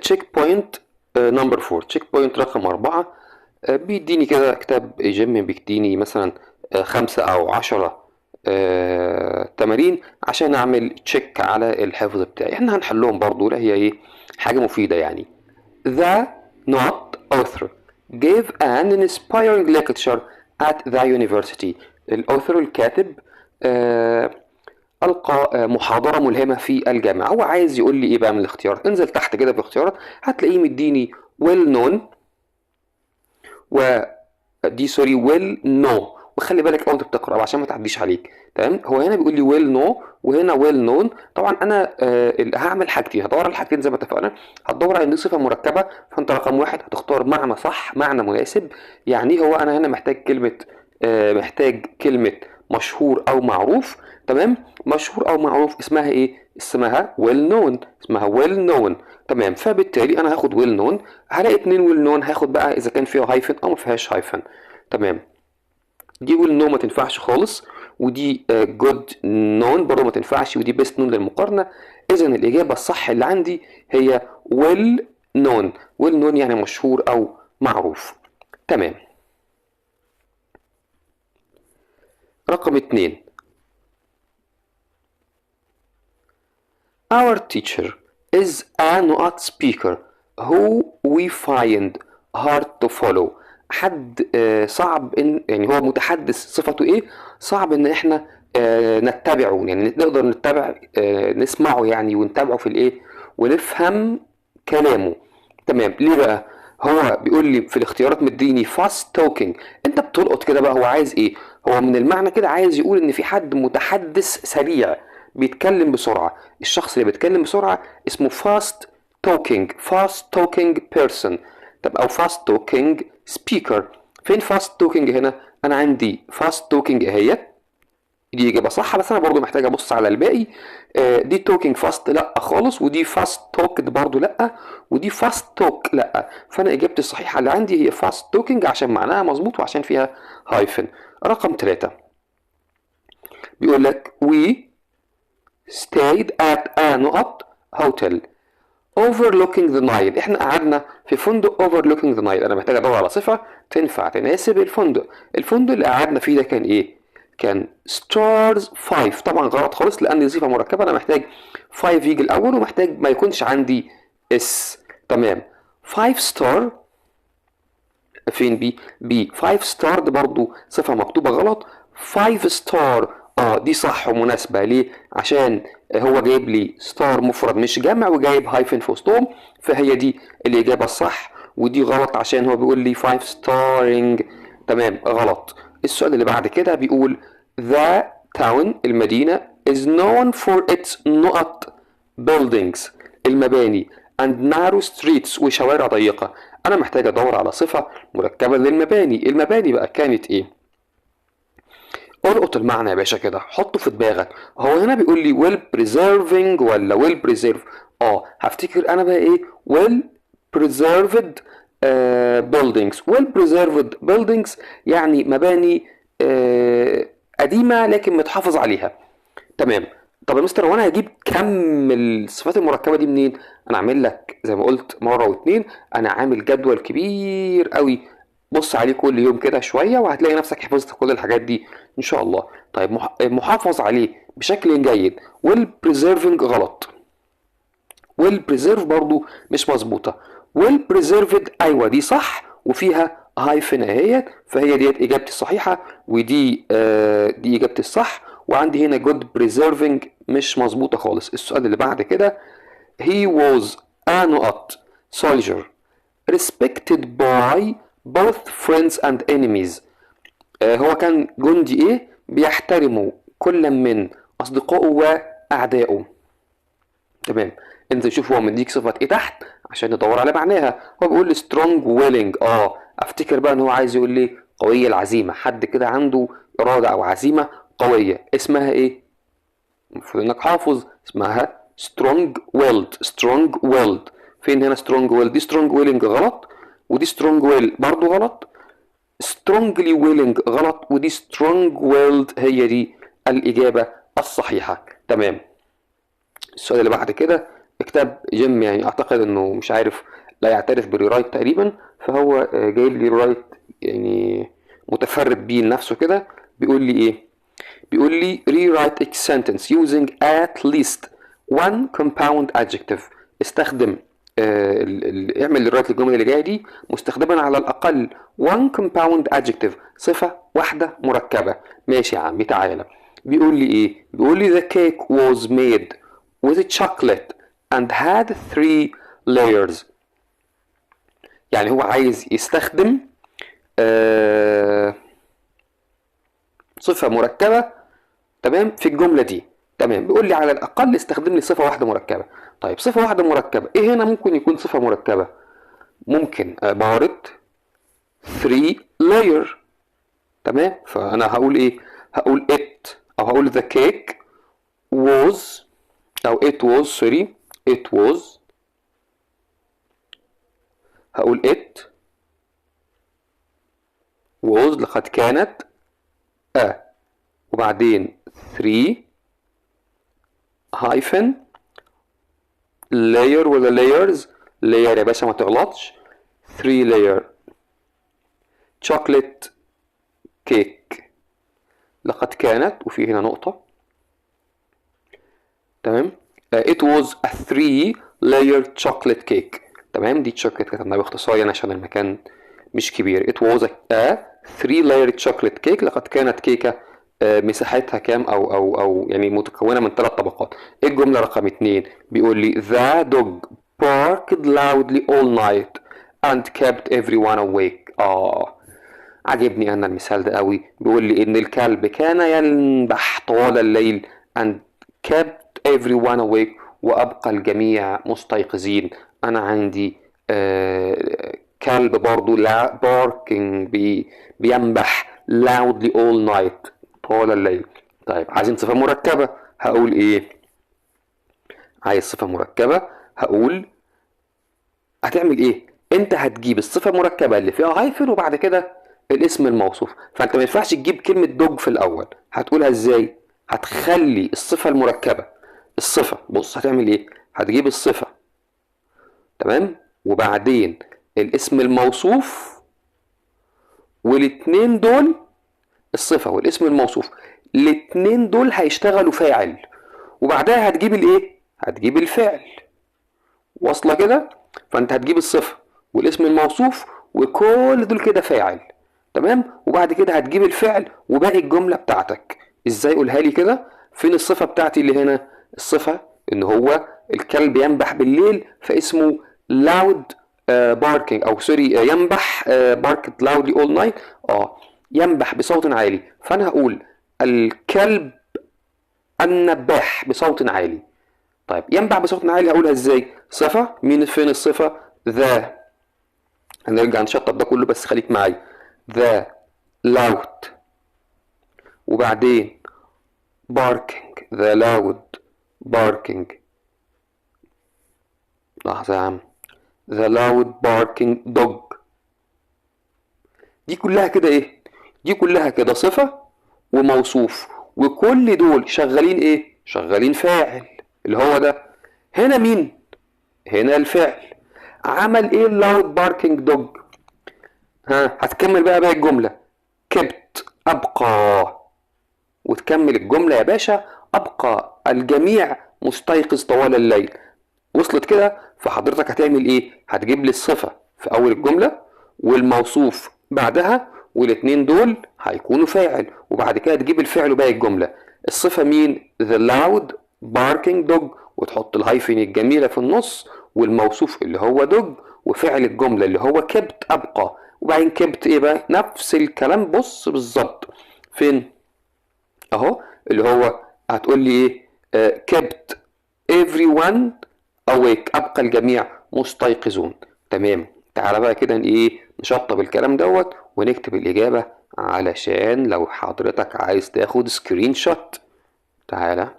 تشيك بوينت نمبر 4، تشيك بوينت رقم 4 بيديني كده كتاب جيم، بيديني مثلا 5 أو 10 تمارين عشان أعمل تشيك على الحفظ بتاعي. احنا هنحلهم برضو، لا هي ايه، حاجة مفيدة يعني. The not author gave an inspiring lecture at the university. الauthor الكاتب آه ألقى محاضرة ملهمة في الجامعة. هو عايز يقول لي إيه بقى من الاختيارات؟ انزل تحت كده في الاختيارات هتلاقيه مديني well known ودي سوري well know. وخلي بالك أول أنت بتقرأ عشان ما تعديش عليك. تمام، هو هنا بيقول لي well know وهنا well known. طبعا أنا هعمل حاجتين، هدور على الحاجتين زي ما اتفقنا. هتدور على إن دي صفة مركبة، فأنت رقم واحد هتختار معنى صح، معنى مناسب. يعني هو أنا هنا محتاج كلمة محتاج كلمة مشهور أو معروف. تمام، مشهور أو معروف اسمها إيه؟ اسمها well known، اسمها well known. تمام، فبالتالي أنا هاخد well known. هلاقي 2 well known، هاخد بقى إذا كان فيها هايفن أو ما فيهاش هايفن. تمام، دي well known ما تنفعش خالص، ودي good known برضه ما تنفعش، ودي best known للمقارنة. إذا الإجابة الصح اللي عندي هي well known. well known يعني مشهور أو معروف. تمام، رقم 2. Our teacher is a not speaker who we find hard to follow. حد صعب ان يعني هو متحدث، صفته ايه؟ صعب ان احنا نتبعه، يعني نقدر نتبع نسمعه يعني ونتابعه في الايه ونفهم كلامه. تمام، ليه بقى؟ هو بيقول لي في الاختيارات مديني fast talking. انت بتلقط كده بقى هو عايز ايه؟ هو من المعنى كده عايز يقول ان في حد متحدث سريع بيتكلم بسرعة. الشخص اللي بيتكلم بسرعة اسمه fast talking person. طب او fast talking speaker. فين fast talking هنا؟ انا عندي fast talking اهيت، دي اجابه صح، بس انا برضو محتاج ابص على الباقي. دي توكينج فاست لا خالص، ودي فاست توكد برضو لا، ودي فاست توك لا. فانا اجابتي الصحيحه اللي عندي هي فاست توكينج عشان معناها مظبوط وعشان فيها هايفن. رقم 3 بيقول لك we stayed at a نقط hotel overlooking the Nile. احنا قعدنا في فندق overlooking the Nile. انا محتاج ادور على صفه تنفع تناسب الفندق. الفندق اللي قعدنا فيه ده كان ايه؟ كان stars 5. طبعا غلط خالص لان دي صفه مركبه، انا محتاج 5 يجي الاول، ومحتاج ما يكونش عندي اس. تمام، 5 ستار فين؟ بي 5 ستار ده برضو صفه مكتوبه غلط. 5 ستار دي صح ومناسبه. ليه؟ عشان هو جايب لي ستار مفرد مش جمع وجايب هايفن في وسطهم، فهي دي الاجابه الصح. ودي غلط عشان هو بيقول لي 5 ستارينج. تمام، غلط. السؤال اللي بعد كده بيقول the town المدينة is known for its نقط buildings المباني and narrow streets وشوارع ضيقة. أنا محتاج أدور على صفة مركبة للمباني. المباني بقى كانت إيه؟ القط المعنى يا باشا كده، حطه في دماغك. هو هنا بيقول لي well preserving ولا well preserve؟ هفتكر أنا بقى إيه؟ well preserved buildings. well preserved buildings يعني مباني قديمة لكن متحافظ عليها. تمام، طب يا مستر وانا هجيب كم الصفات المركبة دي منين؟ انا عامل لك زي ما قلت مرة واتنين، انا عامل جدول كبير قوي، بص عليه كل يوم كده شوية وهتلاقي نفسك حفظت كل الحاجات دي ان شاء الله. طيب محافظ عليه بشكل جيد. well preserving غلط، well preserve برضو مش مظبوطة. well preserved ايوه دي صح وفيها هايفن اهيت، فهي ديت اجابتي الصحيحة، ودي دي اجابتي الصح. وعندي هنا good preserving مش مظبوطة خالص. السؤال اللي بعد كده he was a نقط soldier respected by both friends and enemies. هو كان جندي ايه؟ بيحترمه كل من اصدقائه واعدائه. تمام، انزل شوف هو مديك صفة ايه تحت عشان ندور على معناها. هو بيقول لي strong willing. افتكر بقى ان هو عايز يقول لي قوية العزيمة، حد كده عنده إرادة او عزيمة قوية. اسمها ايه؟ المفروض انك حافظ اسمها strong willed. strong willed فين هنا strong willed؟ دي strong willing غلط، ودي strong will برضو غلط. strongly willing غلط، ودي strong willed هي دي الإجابة الصحيحة. تمام، السؤال اللي بعد كده كتاب جيم يعني اعتقد انه مش عارف، لا يعترف بالريرايت تقريبا، فهو جايب لي رايت يعني متفرد بيه لنفسه كده. بيقول لي ايه؟ بيقول لي rewrite each sentence using at least one compound adjective. استخدم اعمل الرايت للجمله اللي جايه دي مستخدما على الاقل one compound adjective، صفه واحده مركبه. ماشي يا عمي تعالى. بيقول لي ايه؟ بيقول لي the cake was made with chocolate and had 3 layers. يعني هو عايز يستخدم صفة مركبة تمام في الجملة دي. تمام، بيقول لي على الأقل استخدم لي صفة واحدة مركبة. طيب صفة واحدة مركبة إيه هنا ممكن يكون صفة مركبة؟ ممكن عبارة 3 layer. تمام، فأنا هقول إيه؟ هقول it أو هقول the cake was أو it was sorry it was. هقول it was لقد كانت a وبعدين 3 hyphen layer ولا layers. layer يا باشا ما تغلطش. 3 layer chocolate cake. لقد كانت وفي هنا نقطة. تمام. it was a 3 layer chocolate cake. تمام، دي chocolate كتبناها باختصار يعني عشان المكان مش كبير. it was a 3 layer chocolate cake. لقد كانت كيكة مساحتها كام او يعني متكونة من 3 طبقات. الجملة رقم 2 بيقول لي the dog barked loudly all night and kept everyone awake. عجبني انا المثال ده قوي. بيقول لي ان الكلب كان ينبح طوال الليل and kept everyone awake وابقى الجميع مستيقظين. انا عندي كلب برضو لا barking بينبح loudly all night طوال الليل. طيب عايزين صفة مركبة، هقول ايه؟ عايز صفة مركبة، هقول هتعمل ايه؟ انت هتجيب الصفة المركبة اللي فيها هايفن وبعد كده الاسم الموصوف. فانت ما ينفعش تجيب كلمة دوج في الاول. هتقولها ازاي؟ هتخلي الصفة المركبة الصفة، بص هتعمل ايه؟ هتجيب الصفة تمام وبعدين الاسم الموصوف، والاتنين دول الصفة والاسم الموصوف الاتنين دول هيشتغلوا فاعل، وبعدها هتجيب الايه؟ هتجيب الفعل. واصله كده؟ فانت هتجيب الصفه والاسم الموصوف وكل دول كده فاعل. تمام، وبعد كده هتجيب الفعل وباقي الجمله بتاعتك. ازاي؟ قولها لي كده. فين الصفه بتاعتي اللي هنا؟ الصفه ان هو الكلب ينبح بالليل فاسمه loud barking او سوري ينبح barked loudly all night. ينبح بصوت عالي. فانا هقول الكلب النباح بصوت عالي. طيب ينبع بصوت عالي هقولها ازاي؟ صفة مين؟ فين الصفة؟ ذا. هنرجع نشطب ده كله بس خليك معايا. ذا loud وبعدين barking. ذا loud barking. لحظة يا عم. ذا loud barking dog. دي كلها كده ايه؟ دي كلها كده صفة وموصوف وكل دول شغالين ايه؟ شغالين فاعل اللي هو ده. هنا مين؟ هنا الفعل. عمل ايه اللاود باركينج دوج؟ هتكمل بقى باقي الجملة. كبت أبقى وتكمل الجملة يا باشا. أبقى الجميع مستيقظ طوال الليل. وصلت كده؟ فحضرتك هتعمل ايه؟ هتجيب لي الصفة في أول الجملة والموصوف بعدها، والاتنين دول هيكونوا فاعل، وبعد كده تجيب الفعل وباقي الجملة. الصفة مين؟ the loud barking dog وتحط الهايفن الجميلة في النص، والموصوف اللي هو دوج، وفعل الجملة اللي هو كبت أبقى. وبعدين كبت ايه بقى؟ نفس الكلام. بص بالظبط فين اهو اللي هو هتقول لي ايه؟ كبت everyone awake أبقى الجميع مستيقظون. تمام، تعالى بقى كده ايه نشطب الكلام دوت ونكتب الإجابة علشان لو حضرتك عايز تاخد سكرين شوت. تعالى.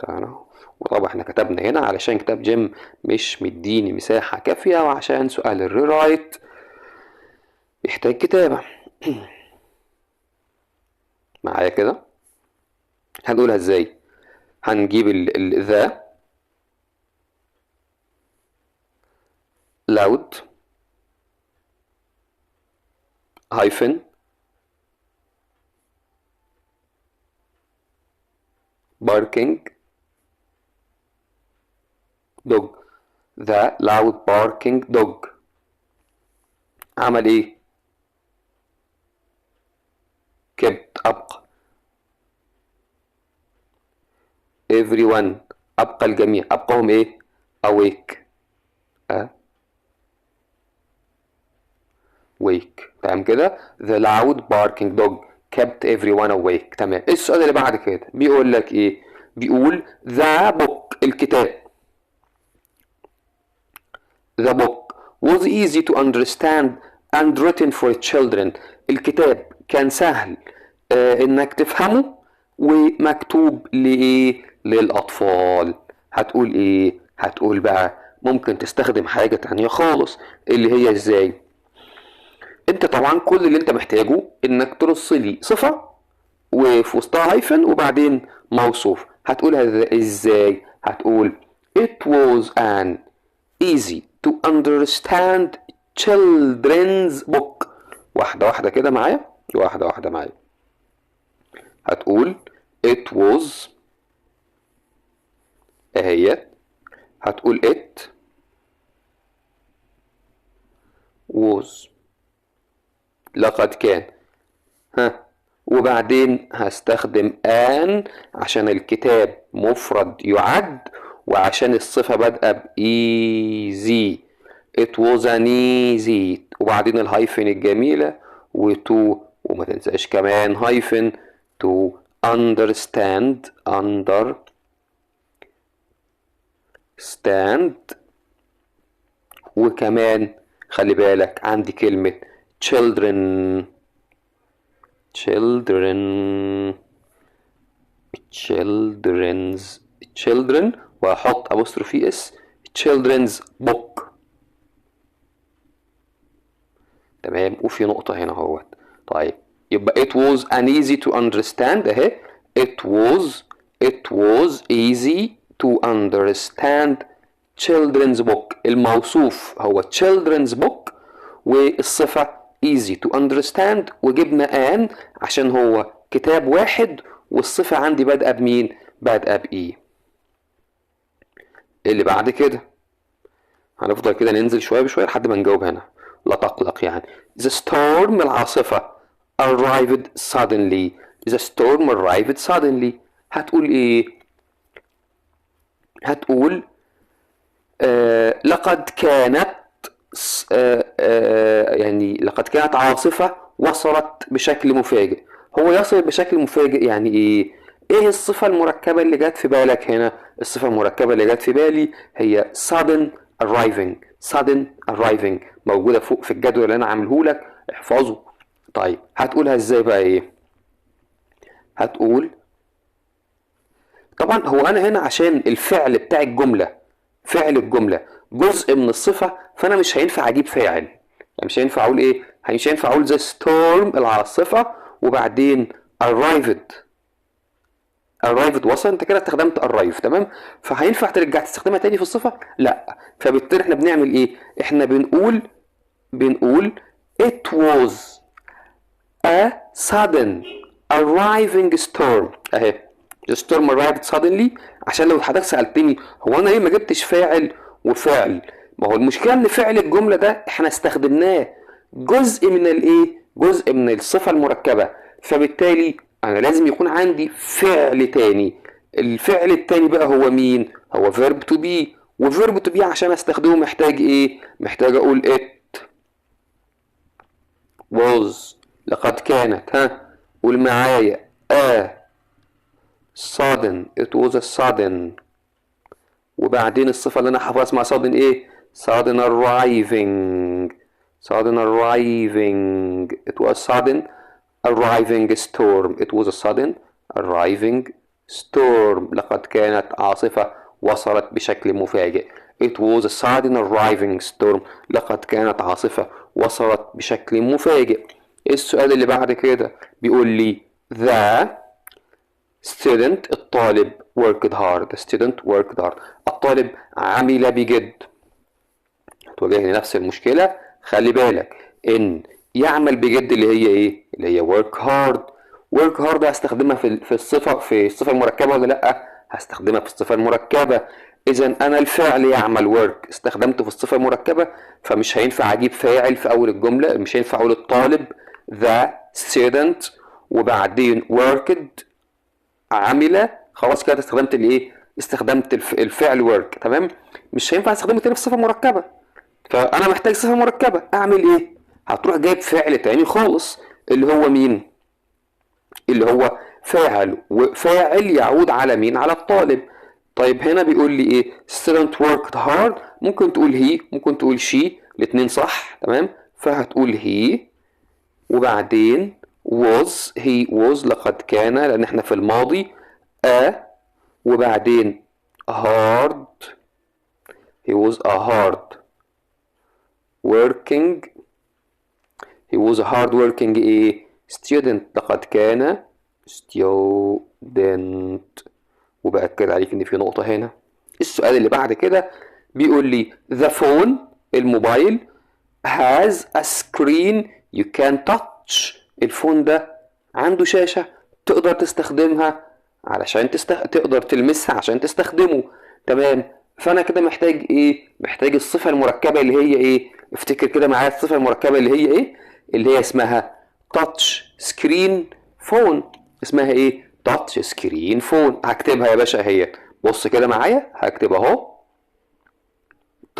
وطبعا احنا كتبنا هنا علشان كتاب جيم مش مديني مساحة كافية، وعشان سؤال الريرايت يحتاج كتابة. معايا كده؟ هنقولها ازاي؟ هنجيب ذا loud hyphen barking dog. The loud barking dog عمل ايه؟ kept أبقى. everyone أبقى الجميع، أبقاهم ايه؟ awake wake. تمام كده. the loud barking dog kept everyone awake. تمام. السؤال اللي بعد كده بيقول لك ايه؟ بيقول the book الكتاب the book was easy to understand and written for children. الكتاب كان سهل انك تفهمه ومكتوب لايه؟ للاطفال. هتقول ايه؟ هتقول بقى ممكن تستخدم حاجة تانية خالص، اللي هي ازاي؟ انت طبعا كل اللي انت محتاجه انك ترص لي صفة وفي وسطها هايفن وبعدين موصوف. هتقولها ازاي؟ هتقول it was an easy to understand children's book. واحدة واحدة كده معايا، واحدة واحدة معايا. هتقول it was اهي، هتقول it was لقد كان، وبعدين هستخدم an عشان الكتاب مفرد يعد وعشان الصفة بادئة ب easy. it was an easy وبعدين الهايفن الجميلة وto، وما تنساش كمان هايفن to understand وكمان خلي بالك عندي كلمة children وهحط apostrophe s children's book. تمام. وفي نقطة هنا اهوت. طيب يبقى it was an easy to understand اهي، it was easy to understand children's book. الموصوف هو children's book والصفة easy to understand وجبنا an عشان هو كتاب واحد والصفة عندي بادئة بمين؟ بادئة بإيه. اللي بعد كده هنفضل كده ننزل شوية بشوية لحد ما نجاوب هنا، لا تقلق يعني. the storm العاصفة arrived suddenly. the storm arrived suddenly. هتقول ايه؟ هتقول لقد كانت يعني لقد كانت عاصفة وصلت بشكل مفاجئ. هو يصل بشكل مفاجئ يعني ايه؟ ايه الصفة المركبة اللي جت في بالك هنا؟ الصفة المركبة اللي جت في بالي هي sudden arriving موجودة فوق في الجدول اللي انا عامله لك، احفظه. طيب هتقولها ازاي بقى ايه؟ هتقول طبعا هو انا هنا عشان الفعل بتاع الجملة، فعل الجملة جزء من الصفة، فانا مش هينفع اجيب فاعل، يعني مش هينفع اقول ايه؟ مش هينفع اقول the storm العاصفة وبعدين arrived وصل. انت كده استخدمت arrive. تمام. فهينفع ترجع تستخدمها تاني في الصفة؟ لا. فبالتالي احنا بنعمل ايه؟ احنا بنقول it was a sudden arriving storm اهي. the storm arrived suddenly. عشان لو حضرتك سألتني هو انا ليه ما جبتش فاعل وفعل؟ ما هو المشكلة ان فعل الجملة ده احنا استخدمناه جزء من الايه؟ جزء من الصفة المركبة، فبالتالي انا لازم يكون عندي فعل تاني. الفعل التاني بقى هو مين؟ هو verb to be. وverb to be عشان استخدمه محتاج ايه؟ محتاج اقول it was لقد كانت. قول معايا sudden. it was a sudden وبعدين الصفة اللي انا حافظها اسمها sudden ايه؟ sudden arriving. it was sudden arriving storm. it was a sudden arriving storm. لقد كانت عاصفة وصلت بشكل مفاجئ. it was a sudden arriving storm. لقد كانت عاصفة وصلت بشكل مفاجئ. السؤال اللي بعد كده بيقول لي the student الطالب worked hard. the student worked hard الطالب عمل بجد. هتواجهني نفس المشكله. خلي بالك ان يعمل بجد اللي هي ايه؟ اللي هي work hard. work hard هستخدمها في الصفه المركبه ولا لا؟ هستخدمها في الصفه المركبه. اذا انا الفعل يعمل work استخدمته في الصفه المركبه، فمش هينفع اجيب فاعل في اول الجمله. مش هينفع اقول الطالب the student وبعدين worked عمل. خلاص كده استخدمت الايه؟ استخدمت الفعل work. تمام. مش هينفع استخدمه تاني في الصفه المركبه. فانا محتاج صفه مركبه، اعمل ايه؟ هتروح جايب فعل تاني خالص اللي هو مين؟ اللي هو فاعل، وفاعل يعود على مين؟ على الطالب. طيب هنا بيقول لي ايه؟ student worked hard. ممكن تقول هي، ممكن تقول she، الاتنين صح. تمام. فهتقول هي وبعدين was، he was لقد كان لان احنا في الماضي. وبعدين hard، he was a hard working، he was a hard working ايه؟ student لقد كان student. وبأكد عليك ان في نقطة هنا. السؤال اللي بعد كده بيقول لي the phone، الموبايل has a screen you can touch. الفون ده عنده شاشة تقدر تستخدمها علشان تقدر تلمسها عشان تستخدمه. تمام. فانا كده محتاج ايه؟ محتاج الصفة المركبة اللي هي ايه؟ افتكر كده معايا الصفة المركبة اللي هي ايه؟ اللي هي اسمها touch screen phone. اسمها ايه؟ touch screen phone. هكتبها يا باشا اهي. بص كده معايا، هكتب اهو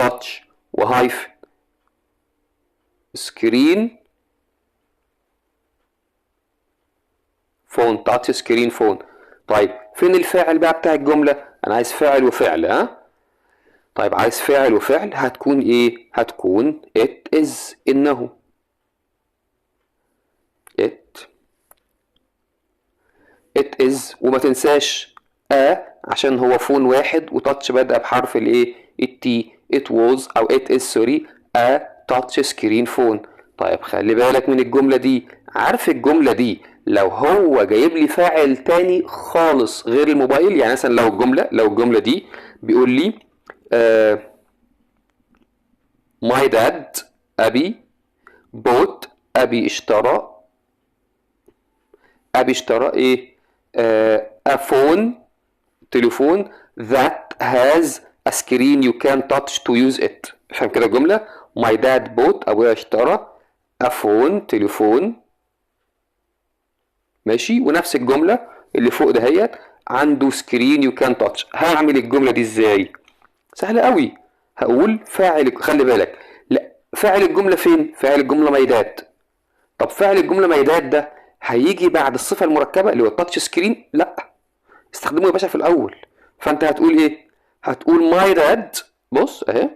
touch وهايف سكرين فون. تاتش سكرين فون. طيب فين الفاعل بقى بتاع الجملة؟ أنا عايز فاعل وفعل. ها؟ طيب عايز فاعل وفعل. هتكون إيه؟ هتكون it is، إنه. it is. وما تنساش عشان هو فون واحد وتاتش بدأ بحرف الإيه؟ التي. it was أو it is سوري a touch screen phone. طيب خلي بالك من الجملة دي. عارف الجملة دي لو هو جايب لي فاعل تاني خالص غير الموبايل، يعني مثلا لو الجملة دي بيقول لي my dad أبي bought، أبي اشترى إيه؟ a phone، تليفون that has a screen you can touch to use it. فاهم كده الجملة؟ my dad bought، أبويا اشترى a phone، تليفون. ماشي. ونفس الجملة اللي فوق دهيت عنده سكرين يو كان تاتش. هعمل الجملة دي ازاي؟ سهلة قوي. هقول فاعل، خلي بالك، لا فاعل الجملة فين؟ فاعل الجملة ميداد. طب فاعل الجملة ميداد ده هيجي بعد الصفة المركبة اللي هو التاتش سكرين؟ لا، استخدمه يا باشا في الأول. فأنت هتقول إيه؟ هتقول ماي داد. بص أهي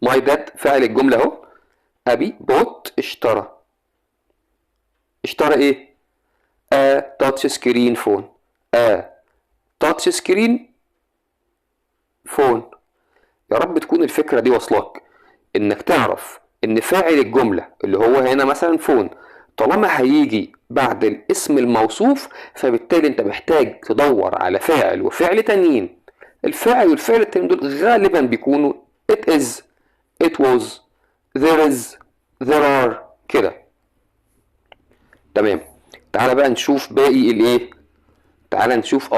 ماي داد فاعل الجملة أهو. أبي بوت اشترى ايه؟ تاتش سكرين فون. تاتش سكرين فون. يا رب تكون الفكرة دي واصلاك، انك تعرف ان فاعل الجملة اللي هو هنا مثلا فون طالما هيجي بعد الاسم الموصوف، فبالتالي انت محتاج تدور على فاعل وفعل تانيين. الفاعل والفعل التانيين دول غالبا بيكونوا it is، it was، there is، there are كده. تمام. تعالى بقى نشوف باقي الايه. تعالى نشوف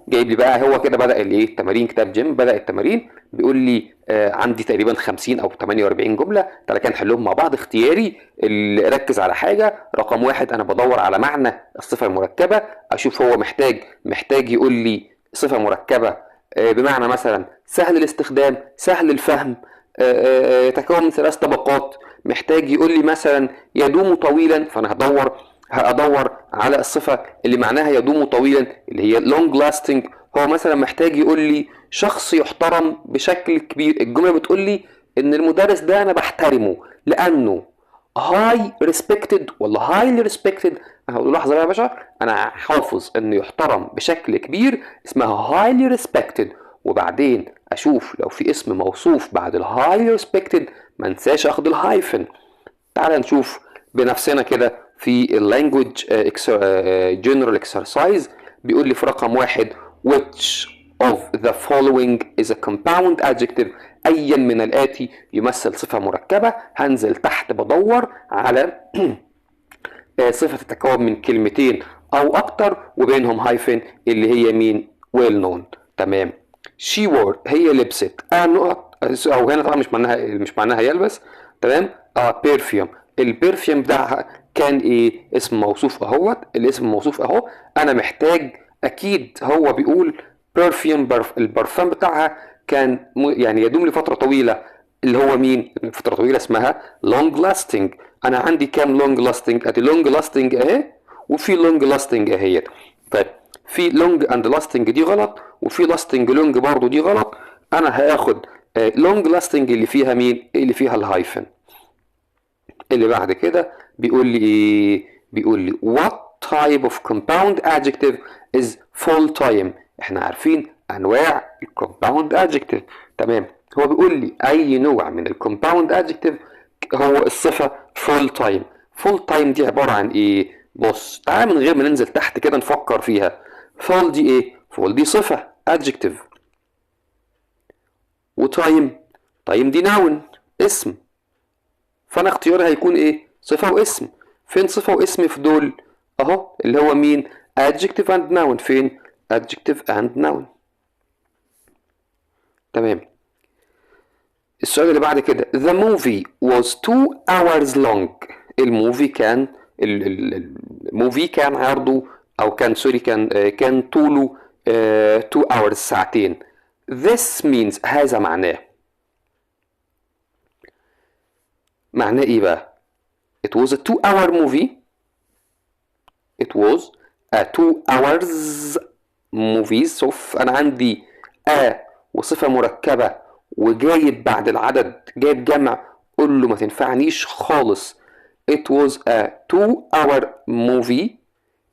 جايب لي بقى هو كده بدأ الايه التمارين. كتاب جيم بدأ التمارين بيقول لي عندي تقريبا 50 او 48 جمله. تعالى كده نحلهم مع بعض اختياري. اللي ركز على حاجه. رقم واحد انا بدور على معنى الصفه المركبه، اشوف هو محتاج يقول لي صفه مركبه بمعنى مثلا سهل الاستخدام، سهل الفهم، تكون من 3 طبقات. محتاج يقول لي مثلا يدوم طويلا، فانا هدور على الصفة اللي معناها يدوم طويلا اللي هي long lasting. هو مثلا محتاج يقول لي شخص يحترم بشكل كبير. الجملة بتقول لي ان المدرس ده انا بحترمه لانه high respected ولا highly respected. انا هقول لحظة بقى يا باشا، انا حافظ انه يحترم بشكل كبير اسمها highly respected. وبعدين اشوف لو في اسم موصوف بعد ال highly respected ما انساش اخد الهايفن. تعال نشوف بنفسنا كده في اللانجوج جنرال اكسرسايز. بيقول لي في رقم واحد which of the following is a compound adjective. أيا من الآتي يمثل صفة مركبة. هنزل تحت بدور على صفة تتكون من كلمتين أو أكتر وبينهم هايفن اللي هي مين؟ well known. تمام. she wore هي لبست نقط، أو هنا طبعا مش معناها يلبس. تمام. perfume البرفيوم بتاعها كان ايه؟ اسم موصوف اهوت. الاسم موصوف اهو. انا محتاج اكيد هو بيقول برفيوم البرفان بتاعها كان يعني يدوم لفترة طويلة، اللي هو مين؟ فترة طويلة اسمها long lasting. انا عندي كام long lasting؟ ادي long lasting اهي وفي long lasting اهيت. طيب في long and lasting دي غلط، وفي lasting long برضو دي غلط. انا هاخد long lasting اللي فيها مين؟ اللي فيها الهايفن. اللي بعد كده بيقول لي ايه؟ بيقول لي what type of compound adjective is full time. احنا عارفين انواع الكومباوند adjective. تمام. هو بيقول لي اي نوع من الكومباوند adjective هو الصفة full time. full time دي عبارة عن ايه؟ بص تعال من غير ما ننزل تحت كده نفكر فيها. full دي ايه؟ full دي صفة adjective، وتايم دي noun اسم. فانا اختياري هيكون ايه؟ صفة واسم. فين صفة واسم في دول؟ اهو اللي هو مين؟ adjective and noun. فين؟ adjective and noun. تمام. السؤال اللي بعد كده the movie was 2 hours long. الموفي كان الموفي كان عرضه او كان سوري كان طوله 2 hours ساعتين. this means هذا معناه ايه بقى؟ it was a 2 hour movie. it was a 2 hours movies. شوف انا عندي وصفة مركبة وجايب بعد العدد جايب جمع، قول له ما تنفعنيش خالص. it was a 2 hour movie.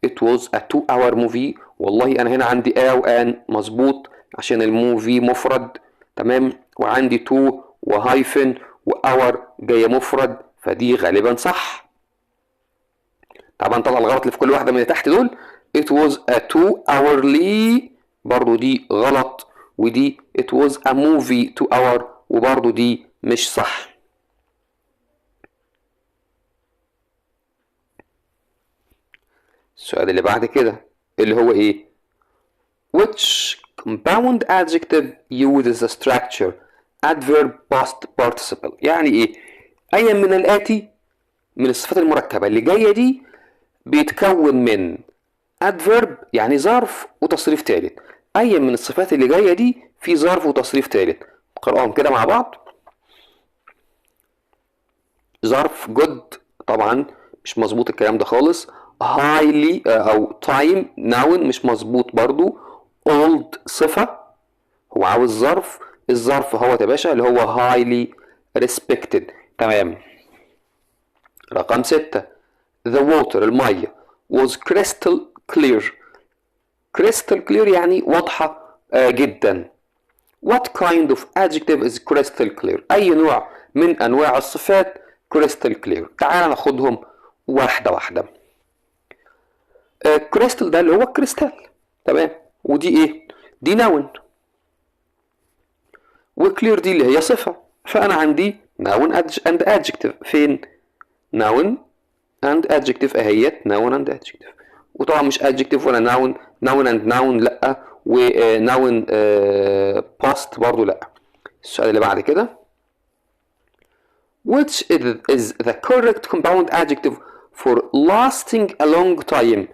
it was a 2 hour movie. والله انا هنا عندي وان مظبوط عشان الموفي مفرد. تمام. وعندي 2 وهايفن واور جايه مفرد، فدي غالبا صح. طبعا طلع الغلط اللي في كل واحده من اللي تحت دول. it was a 2 hourly برضو دي غلط، ودي it was a movie 2 hour وبرضو دي مش صح. السؤال اللي بعد كده اللي هو ايه؟ which compound adjective uses a structure adverb past participle. يعني ايه؟ اي من الاتي من الصفات المركبه اللي جايه دي بيتكون من adverb يعني ظرف وتصريف ثالث. اي من الصفات اللي جايه دي في ظرف وتصريف ثالث. نقراهم كده مع بعض. ظرف good طبعا مش مظبوط الكلام ده خالص. highly او time noun مش مظبوط برضو. old صفه. هو عاوز ظرف. الظرف هو يا باشا اللي هو highly respected. تمام. رقم 6 the water الميه was crystal clear. crystal clear يعني واضحة جدا. what kind of adjective is crystal clear؟ أي نوع من أنواع الصفات crystal clear؟ تعال ناخدهم واحدة واحدة. crystal ده اللي هو كريستال. تمام. ودي إيه؟ دي noun. وclear دي اللي هي صفة. فأنا عندي noun and adjective. فين؟ noun and adjective اهيت. noun and adjective. وطبعا مش adjective ولا noun. noun and noun لا، و noun past برضو لا. السؤال اللي بعد كده which is the correct compound adjective for lasting a long time.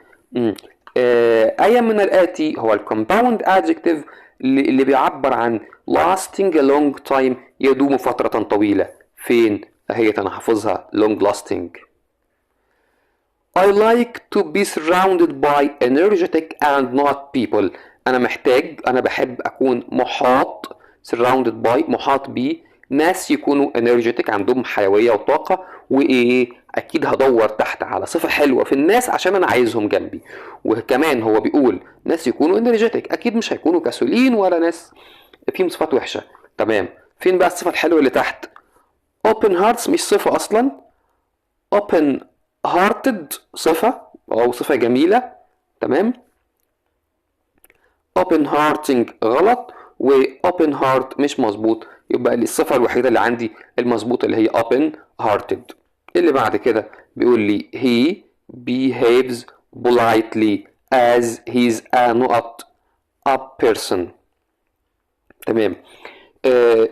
أي من الآتي هو الكومباوند adjective اللي بيعبر عن lasting a long time يدوم فترة طويلة. فين؟ اهيت انا حافظها long lasting. I like to be surrounded by energetic and not people. أنا بحب أكون محاط surrounded by محاط ب ناس يكونوا energetic عندهم حيوية وطاقة. وإيه؟ أكيد هدور تحت على صفة حلوة في الناس عشان أنا عايزهم جنبي. وكمان هو بيقول ناس يكونوا energetic، أكيد مش هيكونوا كسولين ولا ناس فيهم صفات وحشة. تمام. فين بقى الصفة الحلوة اللي تحت؟ open hearts مش صفة أصلا. open hearted صفة أو صفة جميلة. تمام. open hearting غلط، و open heart مش مظبوط. يبقى الصفة الوحيدة اللي عندي المظبوطة اللي هي open hearted. اللي بعد كده بيقول لي he behaves politely as he's a not a person. تمام.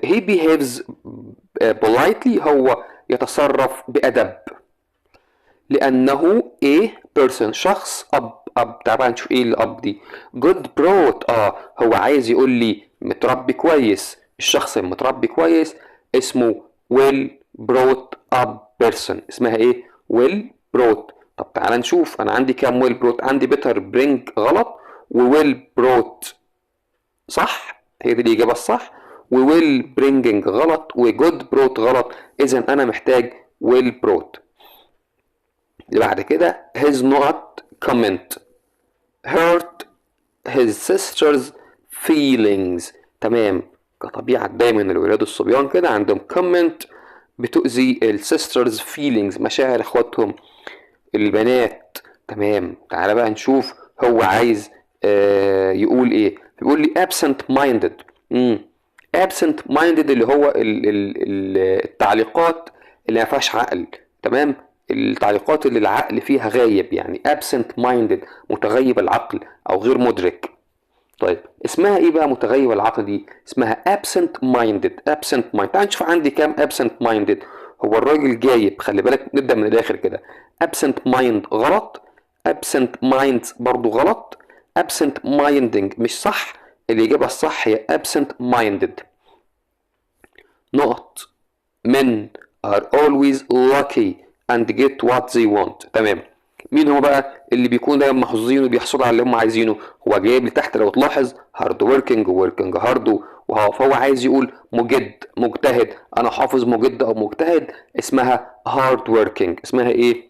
he behaves politely هو يتصرف بأدب، لأنه a person شخص. أب طبعا نشوف ايه الأب دي. good brought هو عايز يقول لي متربي كويس. الشخص المتربي كويس اسمه well brought up person. اسمها ايه؟ well brought. طب تعالى نشوف انا عندي كام well brought. عندي better bring غلط، و well brought صح، هي دي الإجابة الصح. و will bringing غلط، و good brought غلط. إذا أنا محتاج well brought. اللي بعد كده his not comment hurt his sister's feelings. تمام. كطبيعة دايما الولاد الصبيان كده عندهم comment بتؤذي ال sisters feelings، مشاعر اخواتهم البنات. تمام. تعالى بقى نشوف هو عايز يقول ايه. بيقول لي absent minded. absent minded اللي هو التعليقات اللي ما فيهاش عقل. تمام. التعليقات اللي العقل فيها غايب، يعني absent minded متغيب العقل او غير مدرك. طيب اسمها ايه بقى متغيب العقل دي؟ اسمها absent minded. absent mind. تعال نشوف عندي كام absent minded. هو الراجل جايب، خلي بالك نبدأ من الاخر كده. absent mind غلط، absent minds برضو غلط، absent minding مش صح. الإجابة الصح هي absent minded. not men are always lucky and get what they want. تمام. مين هو بقى اللي بيكون دايما محظوظين وبيحصلوا على اللي هم عايزينه؟ هو جايب لي تحت لو تلاحظ hard working working hard، فهو عايز يقول مجد مجتهد. انا حافظ مجد او مجتهد اسمها hard working. اسمها ايه؟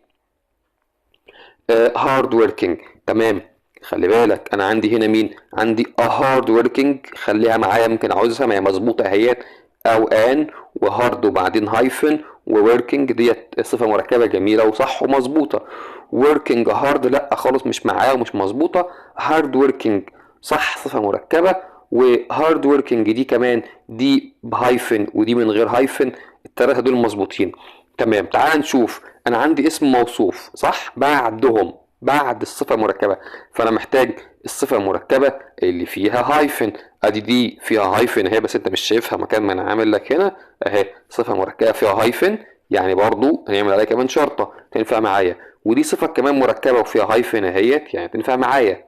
hard working. تمام. خلي بالك انا عندي هنا مين؟ عندي a hard working. خليها معايا ممكن عاوزها، ما هي مظبوطه اهيت، او ان وهارد وبعدين هايفن ووركينج. ديت صفه مركبه جميله وصح ومظبوطه. working hard لا خالص مش معايا ومش مظبوطه. hard working صح صفه مركبه، وهارد working دي كمان دي بهايفن ودي من غير هايفن. الثلاثه دول مظبوطين. تمام. تعال نشوف انا عندي اسم موصوف صح بعدهم بعد الصفه المركبه، فانا محتاج الصفه المركبه اللي فيها هايفن. ادي دي فيها هايفن اهي، بس انت مش شايفها مكان ما انا عامل لك هنا اهي. صفه مركبه فيها هايفن، يعني برضو هنعمل عليها كمان شرطه تنفع معايا. ودي صفه كمان مركبه وفيها هايفن اهيت، يعني تنفع معايا.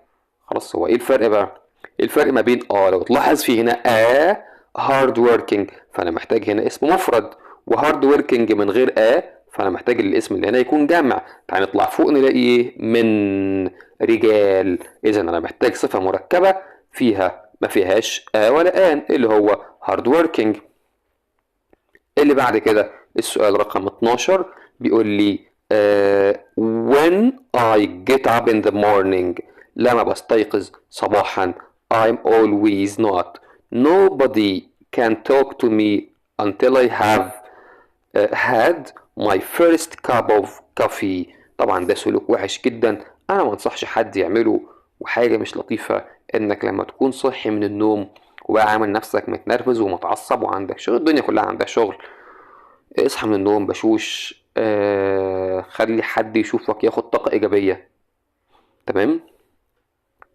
خلاص. هو ايه الفرق بقى؟ الفرق ما بين لو تلاحظ في هنا هارد working، فانا محتاج هنا اسم مفرد، وهارد working من غير فانا محتاج الاسم اللي هنا يكون جمع. تعال نطلع فوق نلاقي ايه؟ من رجال. اذا انا محتاج صفه مركبه فيها ما فيهاش ولا اللي هو هارد working. اللي بعد كده السؤال رقم 12 بيقول لي when I get up in the morning. لما بستيقظ صباحا I'm always not. Nobody can talk to me until I have had my first cup of coffee. طبعا ده سلوك وحش جدا، انا ما انصحش حد يعمله، وحاجه مش لطيفه انك لما تكون صاحي من النوم وبقى عامل نفسك متنرفز ومتعصب وعندك شغل، الدنيا كلها عندها شغل، اصحى من النوم بشوش. خلي حد يشوفك ياخد طاقه ايجابيه. تمام.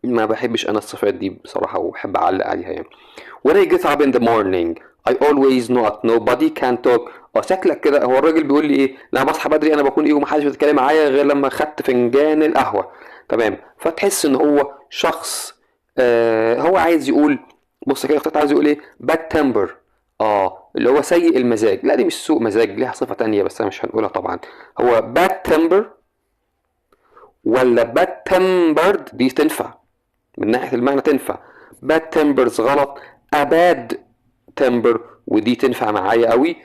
ما بحبش انا الصفات دي بصراحه وبحب اعلق عليها يعني. when I get up in the morning I always not nobody can talk. شكلك كده هو الراجل بيقول لي ايه؟ لما بصحى بدري انا بكون ايه ومحدش بيتكلم معايا غير لما خدت فنجان القهوه. تمام. فتحس ان هو شخص هو عايز يقول، بص كده اخترت عايز يقول ايه؟ bad temper. اللي هو سيء المزاج. لا دي مش سوء مزاج، ليها صفه تانية بس انا مش هنقولها طبعا. هو bad temper ولا bad tempered دي تنفع من ناحيه المعنى تنفع. bad tempers غلط. a bad temper ودي تنفع معايا قوي.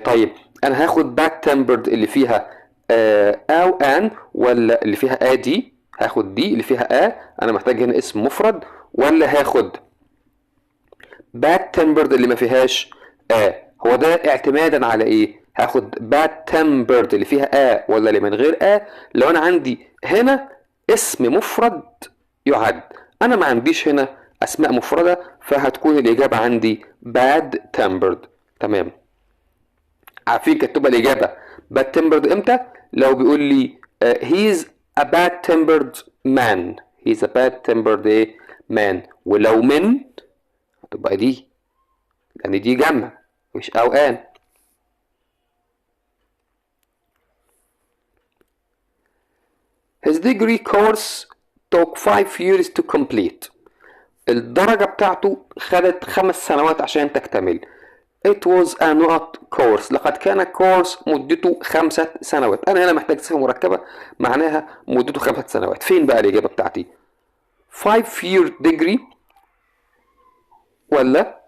طيب انا هاخد bad tempered اللي فيها او ان، ولا اللي فيها دي؟ هاخد دي اللي فيها انا محتاج هنا اسم مفرد، ولا هاخد bad tempered اللي ما فيهاش هو ده اعتمادا على ايه؟ هاخد bad tempered اللي فيها ولا اللي من غير لو انا عندي هنا اسم مفرد يعد. انا ما عنديش هنا اسماء مفردة، فهتكون الاجابة عندي bad tempered. تمام. عارفين كانت تبقى الاجابة bad tempered امتى؟ لو بيقول لي he is a bad tempered man. he is a bad tempered man. ولو من هتبقى دي، لان دي جمع مش او ان. His degree course took 5 years to complete. الدرجة بتاعته خدت 5 سنوات عشان تكتمل. It was a not course. لقد كان كورس مدته 5 سنوات. أنا هنا محتاج صفة مركبة معناها مدته 5 سنوات. فين بقى الإجابة بتاعتي؟ 5 year degree ولا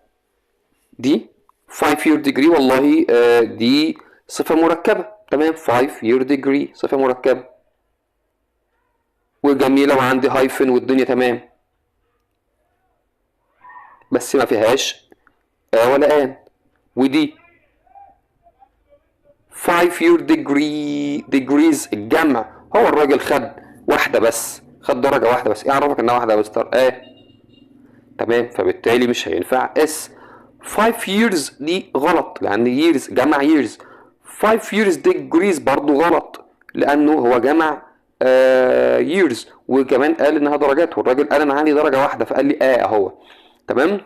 دي 5 year degree؟ والله دي صفة مركبة. تمام. 5 year degree صفة مركبة وجميلة وعندي هايفن والدنيا تمام، بس ما فيهاش ولا ان. ودي 5 year degrees الجمع. هو الراجل خد واحدة بس، خد درجة واحدة بس. ايه عرفك انها واحدة بس؟ تمام. فبالتالي مش هينفع اس. 5 years دي غلط لان years جمع years. 5 years degrees برضو غلط لانه هو جمع years، وكمان قال انها درجات، والراجل قال انا عندي درجة واحدة فقال لي اهو. تمام.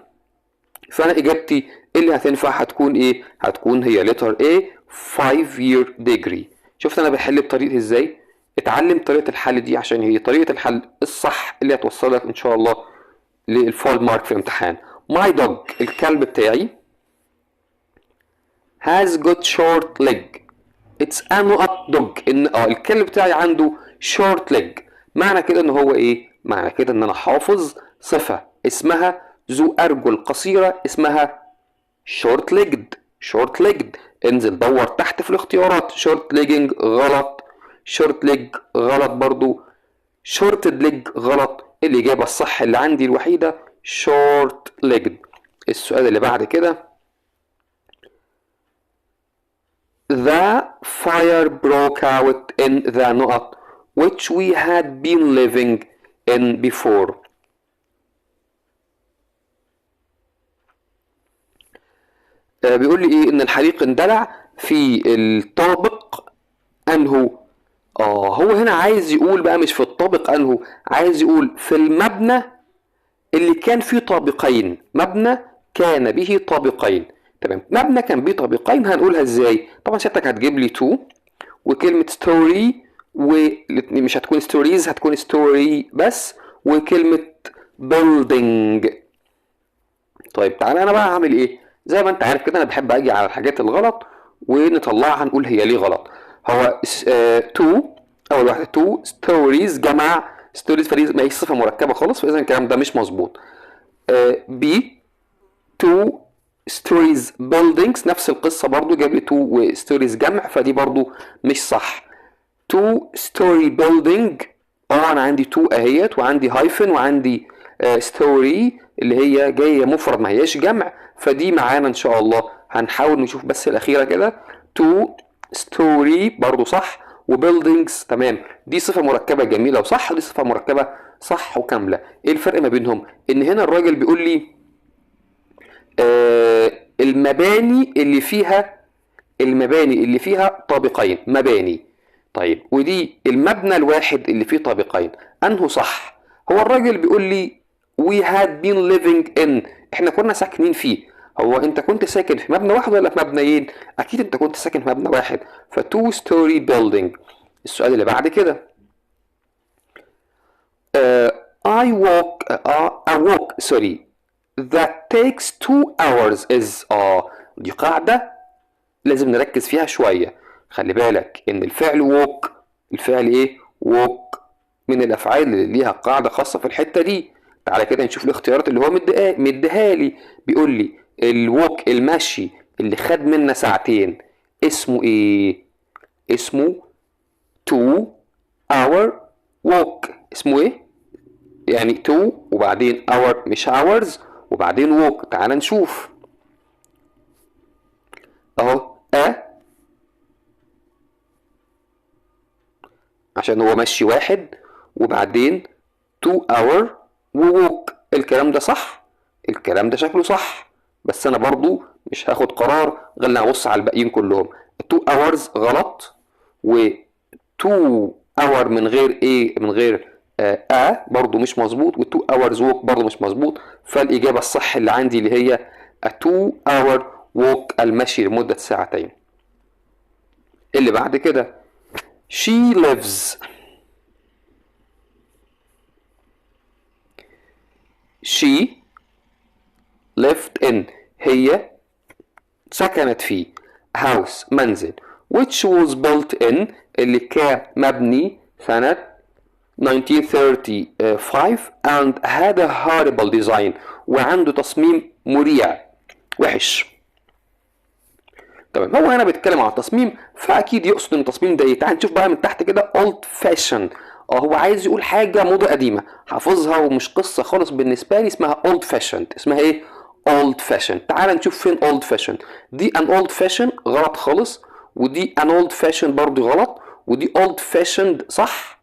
فانا اجابتي اللي هتنفع هتكون ايه؟ هتكون هي letter A 5 year degree. شفت انا بحل بطريقه ازاي؟ اتعلم طريقه الحل دي عشان هي طريقه الحل الصح اللي هتوصلك ان شاء الله للفول مارك في الامتحان. My dog الكلب بتاعي has got short leg. It's a not dog. ان الكلب بتاعي عنده short leg. معنى كده ان هو ايه؟ معنى كده ان انا حافظ صفه اسمها ذو ارجل قصيره، اسمها short legged. short legged. انزل دور تحت في الاختيارات. short legging غلط، short leg غلط برضو، shorted leg غلط. الإجابة الصح اللي عندي الوحيدة short legged. السؤال اللي بعد كده The fire broke out in the نقط which we had been living in before. بيقول لي ايه؟ ان الحريق اندلع في الطابق انهو. هو هنا عايز يقول بقى مش في الطابق انهو، عايز يقول في المبنى اللي كان فيه طابقين. مبنى كان به طابقين. تمام. مبنى كان به طابقين هنقولها ازاي؟ طبعا سيادتك هتجيب لي تو وكلمة ستوري، مش هتكون ستوريز، هتكون ستوري بس، وكلمة building. طيب تعالى انا بقى هعمل ايه؟ زي ما انت عارف كده انا بحب اجي على الحاجات الغلط ونطلعها نقول هي ليه غلط. هو تو اول واحده تو ستوريز جمع ستوريز، فدي ما هيش صفه مركبه خالص، فاذا الكلام ده مش مظبوط. بي تو ستوريز بيلدينجز نفس القصه برضو، جاب لي تو وستوريز جمع، فدي برضو مش صح. تو ستوري بيلدينج انا عندي تو اهيت وعندي هايفن وعندي ستوري اللي هي جايه مفرد ما هياش جمع، فدي معانا ان شاء الله. هنحاول نشوف بس الاخيره كده. تو ستوري برضو صح، وبيلدينجز تمام. دي صفه مركبه جميله وصح، ودي صفه مركبه صح وكامله. ايه الفرق ما بينهم؟ ان هنا الراجل بيقول لي المباني اللي فيها طابقين مباني. طيب ودي المبنى الواحد اللي فيه طابقين انه صح. هو الراجل بيقول لي we had been living in، احنا كنا ساكنين فيه. هو انت كنت ساكن في مبنى واحد ولا في مبنيين؟ اكيد انت كنت ساكن في مبنى واحد، ف two story building. السؤال اللي بعد كده I walk that takes 2 hours is دي قاعدة لازم نركز فيها شوية. خلي بالك ان الفعل walk، الفعل ايه؟ walk من الافعال اللي ليها قاعدة خاصة في الحتة دي. تعالى كده نشوف الاختيارات اللي هو مديها لي. بيقول لي الووك المشي اللي خد منا ساعتين اسمه ايه؟ اسمه 2 hour walk. اسمه ايه؟ يعني 2 وبعدين hour مش hours وبعدين walk. تعال نشوف اهو عشان هو مشي واحد وبعدين 2 hour ووك. الكلام ده صح، الكلام ده شكله صح، بس انا برضو مش هاخد قرار غير لما ابص على الباقيين كلهم. 2 hours غلط، و 2 hour من غير ايه، من غير برضو مش مظبوط، و 2 hours walk برضو مش مظبوط. فالاجابه الصح اللي عندي اللي هي 2 hour walk، المشي لمده ساعتين. اللي بعد كده she lives. she lived in، هي سكنت في house، منزل which was built in، اللي كان مبني سنة 1935 and had a horrible design، وعنده تصميم مريع وحش. تمام، هو هنا بيتكلم عن التصميم فاكيد يقصد ان التصميم ده ايه. تعال نشوف بقى من تحت كده old fashion. هو عايز يقول حاجه موضه قديمه حافظها ومش قصه خالص بالنسبه لي، اسمها old fashioned. اسمها ايه؟ old fashioned. تعال نشوف فين old fashion. دي an old fashion غلط خالص، ودي an old fashion برضو غلط، ودي old fashioned صح.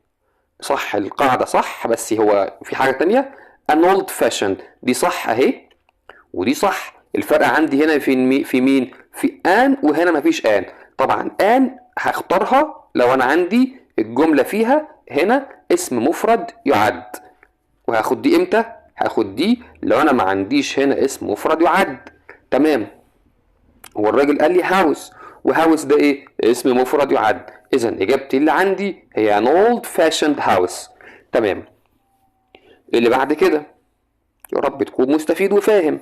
صح، القاعده صح، بس هو في حاجه تانية. an old fashioned دي صح اهي، ودي صح. الفرق عندي هنا في مين؟ في ان، وهنا مفيش ان. طبعا ان هختارها لو انا عندي الجمله فيها هنا اسم مفرد يعد، وهاخد دي امتى؟ هاخد دي لو انا ما عنديش هنا اسم مفرد يعد. تمام، هو الراجل قال لي هاوس، وهاوس ده ايه؟ اسم مفرد يعد. اذا اجابتي اللي عندي هي an old fashioned house. تمام، اللي بعد كده، يا رب تكون مستفيد وفاهم.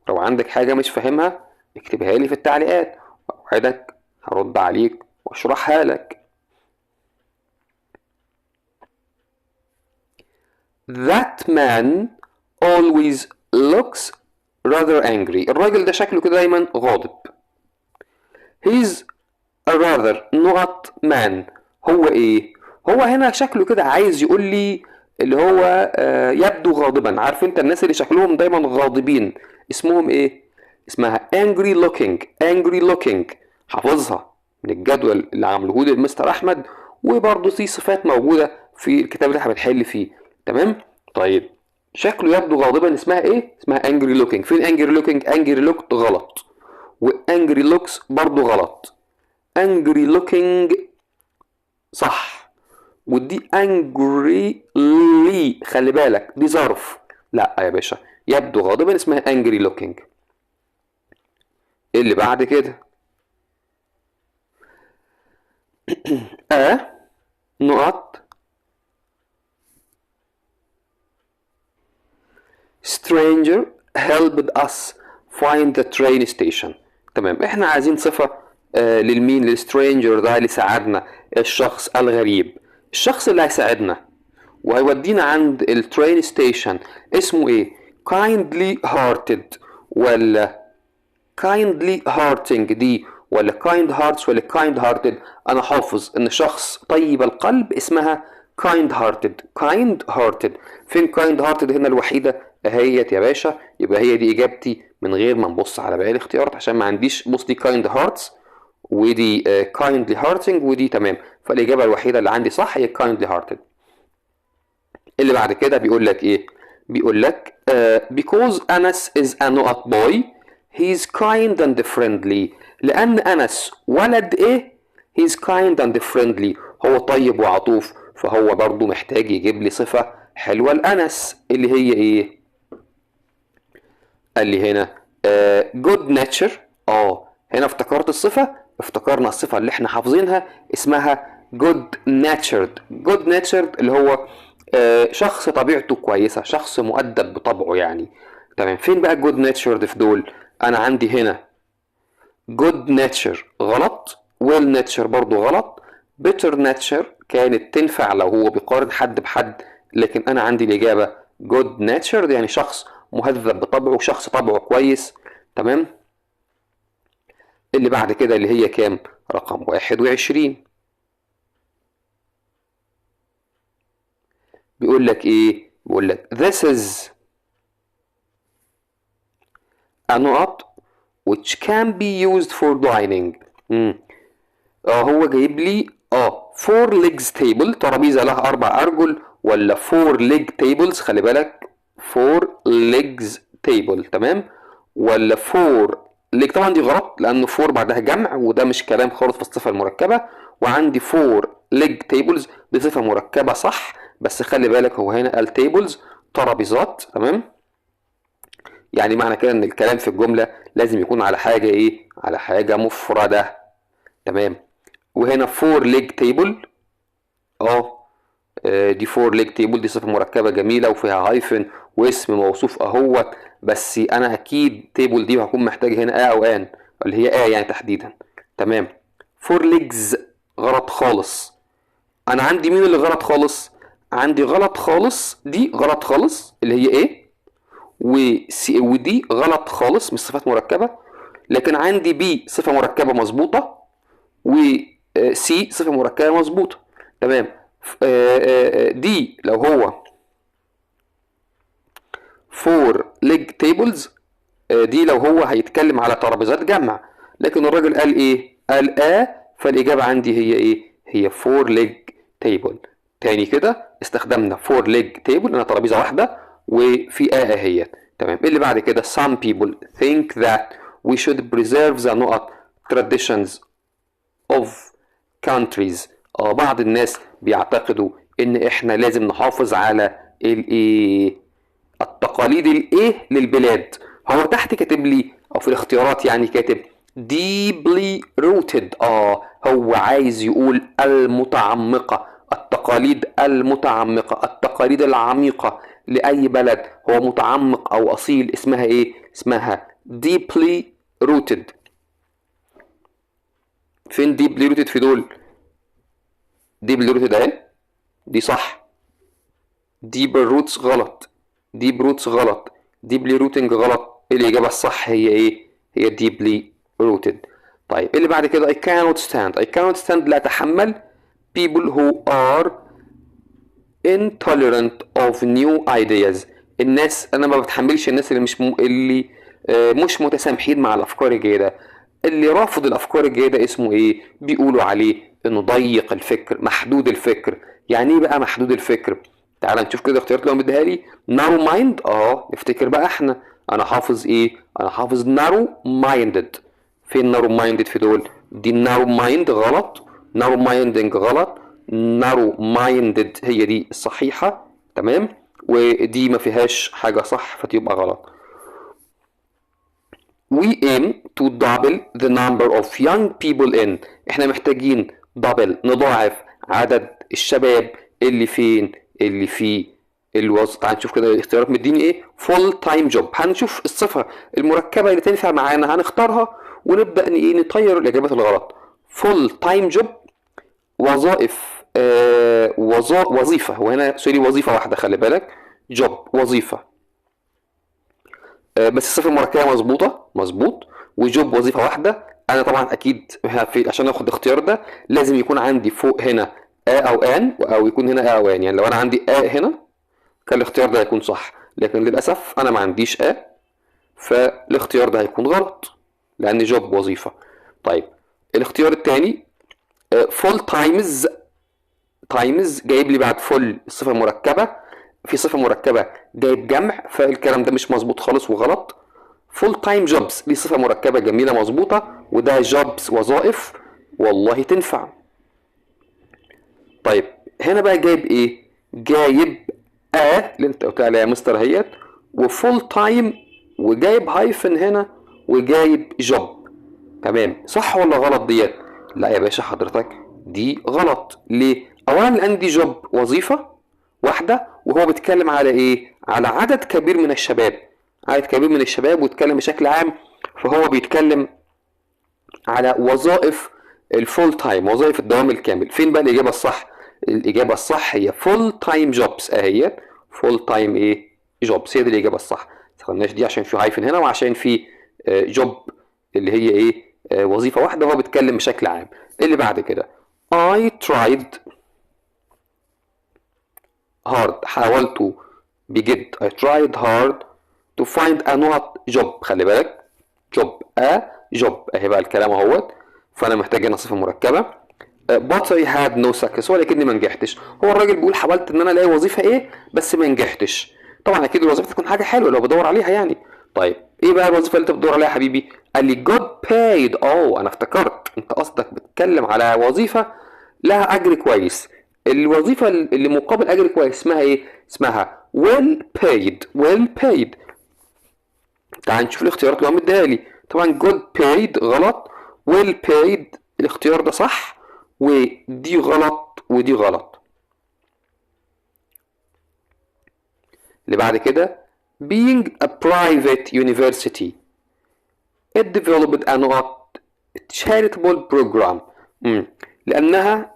لو عندك حاجة مش فاهمها اكتبها لي في التعليقات، وأوعدك هرد عليك واشرحها لك. That man always looks rather angry. الراجل ده شكله كده دايما غاضب. He's a rather not man. هو ايه؟ هو هنا شكله كده عايز يقول لي اللي هو يبدو غاضبا. عارف انت الناس اللي شكلهم دايما غاضبين اسمهم ايه؟ اسمها angry looking. angry looking حافظها من الجدول اللي عمله لي المستر احمد، وبرضه في صفات موجوده في الكتاب اللي احنا بنحل فيه. تمام؟ طيب شكله يبدو غاضبا اسمها ايه؟ اسمها angry looking. فين angry looking؟ angry looked غلط، وangry looks برضه غلط. angry looking صح، ودي angrily خلي بالك دي ظرف. لا يا باشا، يبدو غاضبا اسمها angry looking. اللي بعد كده نقط stranger helped us find the train station. تمام، احنا عايزين صفة للمين؟ للسترينجر ده اللي ساعدنا، الشخص الغريب. الشخص اللي هيساعدنا وهيودينا عند الترين ستيشن اسمه ايه؟ kindly hearted ولا kindly hearting دي، ولا kind hearts ولا kind hearted؟ انا حافظ ان شخص طيب القلب اسمها kind hearted. kind hearted. فين kind hearted هنا الوحيدة اهيت يا باشا، يبقى هي دي اجابتي من غير ما نبص على باقي الاختيارات عشان ما عنديش. بص دي kind hearts ودي kindly hearting ودي تمام، فالاجابة الوحيدة اللي عندي صح هي kindly hearted. اللي بعد كده بيقول لك ايه؟ بيقول لك because أنس is a not boy he's kind and friendly. لأن أنس ولد ايه؟ he's kind and friendly، هو طيب وعطوف، فهو برضو محتاج يجيب لي صفة حلوة لأنس اللي هي ايه؟ قال لي هنا good nature. هنا افتكرت الصفة، افتكرنا الصفة اللي احنا حافظينها اسمها good natured. good natured اللي هو شخص طبيعته كويسة، شخص مؤدب بطبعه يعني. تمام، فين بقى good natured في دول؟ انا عندي هنا good nature غلط، well nature برضو غلط، better nature كانت تنفع لو هو بيقارن حد بحد، لكن انا عندي الاجابة good natured يعني شخص مهذب بطبعه، شخص طبعه كويس. تمام، اللي بعد كده اللي هي كام؟ رقم 21. بيقول لك ايه؟ بيقول لك this is a نقط which can be used for dining. هو جايب لي four legs table، ترابيزه لها 4 ارجل، ولا four leg tables. خلي بالك four legs table. تمام، ولا four leg؟ طبعا دي غلط لانه four بعدها جمع وده مش كلام خالص في الصفه المركبه. وعندي four leg tables دي صفه مركبه صح، بس خلي بالك هو هنا قال tables ترابيزات. تمام، يعني معنى كده ان الكلام في الجمله لازم يكون على حاجه ايه؟ على حاجه مفرده. تمام، وهنا فور ليج تيبل. دي فور ليج تيبل دي صفه مركبه جميله وفيها هايفن واسم موصوف اهوت، بس انا اكيد تيبل دي هكون محتاج هنا او ان، اللي هي يعني تحديدا. تمام، فور ليجز غلط خالص. انا عندي مين اللي غلط خالص؟ عندي غلط خالص، دي غلط خالص اللي هي ايه، ودي غلط خالص مش صفات مركبه. لكن عندي بي صفه مركبه مظبوطه، وسي صفه مركبه مظبوطه. تمام، دي لو هو فور ليج تيبلز، دي لو هو هيتكلم على ترابيزات جمع. لكن الراجل قال ايه؟ قال فالاجابه عندي هي ايه؟ هي فور ليج تيبل. تاني كده استخدمنا فور ليج تيبل انها ترابيزه واحده وفي اهيت. تمام، اللي بعد كده some people think that we should preserve the نقط traditions of countries. بعض الناس بيعتقدوا ان احنا لازم نحافظ على الايه؟ التقاليد الايه للبلاد. هو تحت كاتب لي او في الاختيارات يعني كاتب deeply rooted. هو عايز يقول المتعمقة، التقاليد المتعمقة، التقاليد العميقة لأي بلد هو متعمق أو أصيل اسمها إيه؟ اسمها deeply rooted. فين deeply rooted في دول؟ deeply rooted أهي، دي صح. deeper roots غلط، deep roots غلط، deeply rooting غلط. الإجابة الصح هي إيه؟ هي deeply rooted. طيب اللي بعد كده I cannot stand. I cannot stand لا أتحمل people who are intolerant of new ideas. الناس انا ما بتحملش الناس اللي مش متسامحين مع الافكار الجيده. اللي رافض الافكار الجيده اسمه ايه؟ بيقولوا عليه انه ضيق الفكر، محدود الفكر. يعني ايه بقى محدود الفكر؟ تعال نشوف كده اختيارات لو مديها لي. narrow mind، نفتكر بقى احنا، انا حافظ ايه؟ انا حافظ narrow minded. فين narrow minded في دول؟ دي narrow mind غلط، narrow minding غلط، narrow minded هي دي الصحيحة. تمام، ودي ما فيهاش حاجة صح فتبقى غلط. We aim to double the number of young people in. احنا محتاجين double نضاعف عدد الشباب اللي فين؟ اللي في الوظيفة. تعال نشوف كده الاختيارات مديني ايه؟ full time job. هنشوف الصفة المركبة اللي تنفع معانا هنختارها ونبدأ ايه؟ نطير الإجابات الغلط. full time job وظائف، وظيفة، وهنا سوري وظيفة واحدة خلي بالك، جوب وظيفة. بس الصفة المركبة مظبوطة مظبوط، وجوب وظيفة واحدة. أنا طبعا أكيد عشان آخد الاختيار ده لازم يكون عندي فوق هنا أو أن، أو يكون هنا أو أن. يعني لو أنا عندي هنا كان الاختيار ده هيكون صح، لكن للأسف أنا ما عنديش فالاختيار ده هيكون غلط لأن جوب وظيفة. طيب الاختيار الثاني فول تايمز. تايمز جايب لي بعد فول الصفة المركبة، في صفة مركبة جايب جمع، فالكلام ده مش مظبوط خالص وغلط. فول تايم جوبز دي صفة مركبة جميلة مظبوطة، وده جوبز وظائف والله تنفع. طيب هنا بقى جايب ايه؟ جايب اللي انت قلت عليها يا مستر هيت، وفول تايم، وجايب هايفن هنا، وجايب جوب. تمام، صح ولا غلط ديت؟ لا يا باشا حضرتك دي غلط. ليه؟ اولا لان دي جوب وظيفة واحدة، وهو بيتكلم على ايه؟ على عدد كبير من الشباب، عدد كبير من الشباب ويتكلم بشكل عام، فهو بيتكلم على وظائف الفول تايم، وظائف الدوام الكامل. فين بقى الإجابة الصح؟ الإجابة الصح هي فول تايم جوبز اهي، فول تايم ايه؟ جوبز، هي دي الإجابة الصح. ما دي عشان في هايفن هنا وعشان في جوب اللي هي ايه؟ وظيفة واحدة، وهو بيتكلم بشكل عام. اللي بعد كده I tried hard، حاولت بجد. I tried hard to find a not job. خلي بالك job job اهي بقى الكلام اهوت، فانا محتاج هنا صفة مركبة. but I had no success، ولكني ما نجحتش. هو الراجل بيقول حاولت ان انا الاقي وظيفة ايه بس ما نجحتش. طبعا اكيد الوظيفه تكون حاجه حلوه لو بدور عليها يعني. طيب ايه بقى الوظيفه اللي انت بتدور عليها يا حبيبي؟ قال لي good paid. انا افتكرت انت قصدك بتتكلم على وظيفه لها اجر كويس. الوظيفه اللي مقابل اجر كويس اسمها ايه؟ اسمها well paid. well paid. تعال نشوف الاختيارات اللي هو مديها لي. طبعا good paid غلط، well paid الاختيار ده صح، ودي غلط ودي غلط. اللي بعد كده being a private university it developed a charitable program. لأنها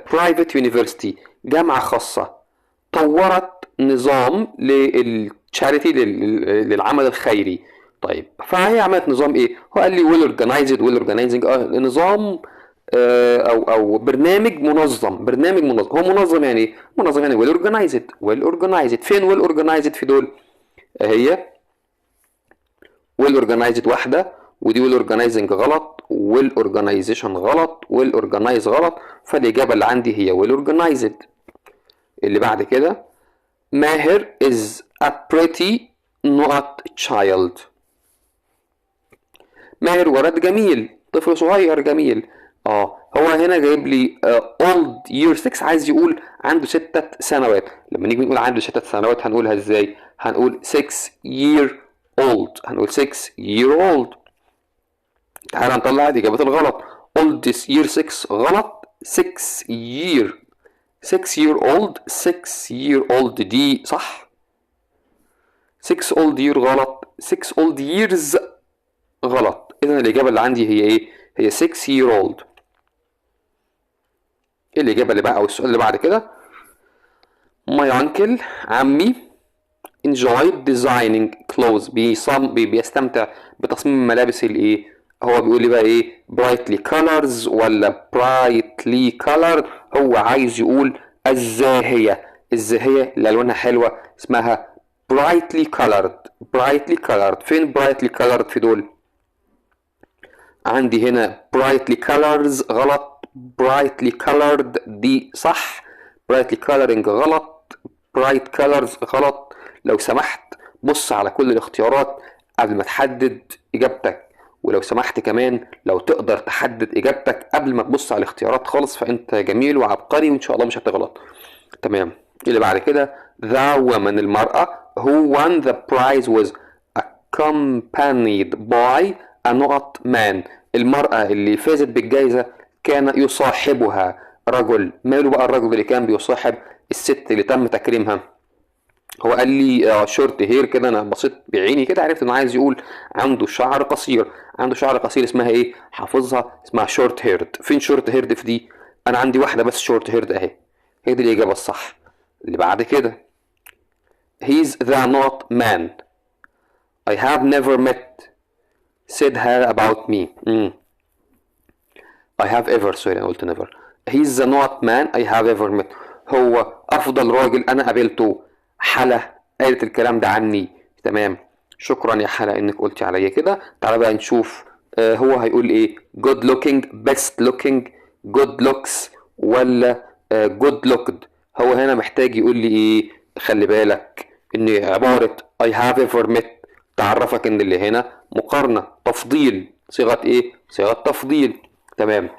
private university جامعة خاصة طورت نظام للتشاريتي للعمل الخيري. طيب فهي عملت نظام ايه؟ هو قال لي well organizing نظام او برنامج منظم. هو منظم يعني ايه؟ منظم يعني well organized. فين well organized في دول؟ هي well organized واحده، ودي well organizing غلط، well organization غلط، well organize غلط، فالاجابه اللي عندي هي well organized. اللي بعد كده ماهر is a pretty not child. ماهر ولد جميل، طفل صغير جميل. هو هنا جايب لي old year 6، عايز يقول عنده 6 سنوات. لما نيجي نقول عنده 6 سنوات هنقولها ازاي؟ هنقول 6 year old. هنقول 6 year old. تعالى نطلع الإجابات الغلط. old year 6 غلط، 6 year old. 6 year old دي صح. 6 old year غلط، 6 old years غلط. إذا الإجابة اللي عندي هي إيه؟ هي 6 year old. الإجابة اللي بقى أو السؤال اللي بعد كده my uncle عمي enjoyed designing clothes. بيستمتع بتصميم الملابس الإيه؟ هو بيقول لي بقى إيه؟ brightly colors ولا brightly colored؟ هو عايز يقول الزاهية اللي ألوانها حلوة اسمها brightly colored. فين brightly colored في دول؟ عندي هنا brightly colors غلط، brightly colored دي صح، brightly coloring غلط، bright colors غلط. لو سمحت بص على كل الاختيارات قبل ما تحدد إجابتك، ولو سمحت كمان لو تقدر تحدد إجابتك قبل ما تبص على الاختيارات خالص فأنت جميل وعبقري وإن شاء الله مش هتغلط. تمام. اللي بعد كده the woman المرأة who won the prize was accompanied by a man. المرأة اللي فازت بالجائزة كان يصاحبها رجل. ماله بقى الرجل اللي كان بيصاحب الست اللي تم تكريمها؟ هو قال لي شورت هير كده. انا بصيت بعيني كده عرفت انه عايز يقول عنده شعر قصير. اسمها ايه؟ حافظها، اسمها شورت هيرد. فين شورت هيرد في دي؟ انا عندي واحدة بس شورت هيرد اهي، هي دي الإجابة الصح. اللي بعد كده he's the not man I have never met said her about me. I have ever sorry أنا قلت never. he's the not man I have ever met. هو أفضل راجل أنا قابلته. حلا قالت الكلام ده عني. تمام، شكرا يا حلا إنك قلتي عليا كده. تعالى بقى نشوف هو هيقول إيه؟ good looking best looking good looks ولا good looked. هو هنا محتاج يقول لي ايه؟ خلي بالك ان عبارة I have ever met تعرفك ان اللي هنا مقارنة تفضيل. صيغة ايه؟ صيغة تفضيل. تمام،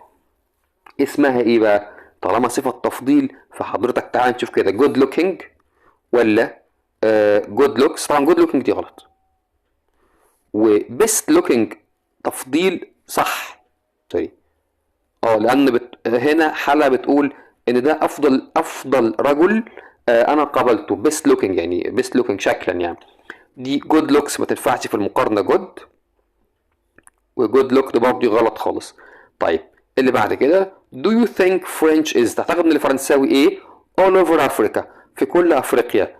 اسمها ايه بقى؟ طالما صفة تفضيل فحضرتك تعال نشوف كده good looking ولا good looks. طبعا good looking دي غلط، و best looking تفضيل صح. سوري لان هنا حلا بتقول ان ده افضل رجل انا قابلته. best looking يعني best looking شكلا يعني. دي good looks ما تنفعش في المقارنه good، و good looked برضه غلط خالص. طيب اللي بعد كده do you think French is تعتقد ان الفرنساوي ايه؟ all over Africa في كل افريقيا.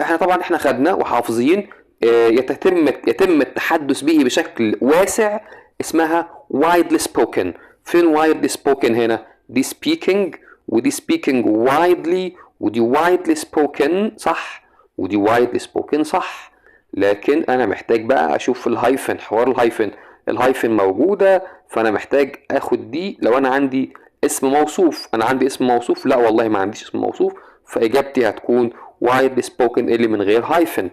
احنا خدنا وحافظين يتم التحدث به بشكل واسع اسمها widely spoken. فين widely spoken هنا؟ دي speaking ودي speaking widely ودي widely spoken صح ودي widely spoken صح. لكن انا محتاج بقى اشوف الهايفن. حوار الهايفن موجودة، فانا محتاج اخد دي. لو انا عندي اسم موصوف، لا والله ما عنديش اسم موصوف، فاجابتي هتكون widely spoken اللي من غير hyphen.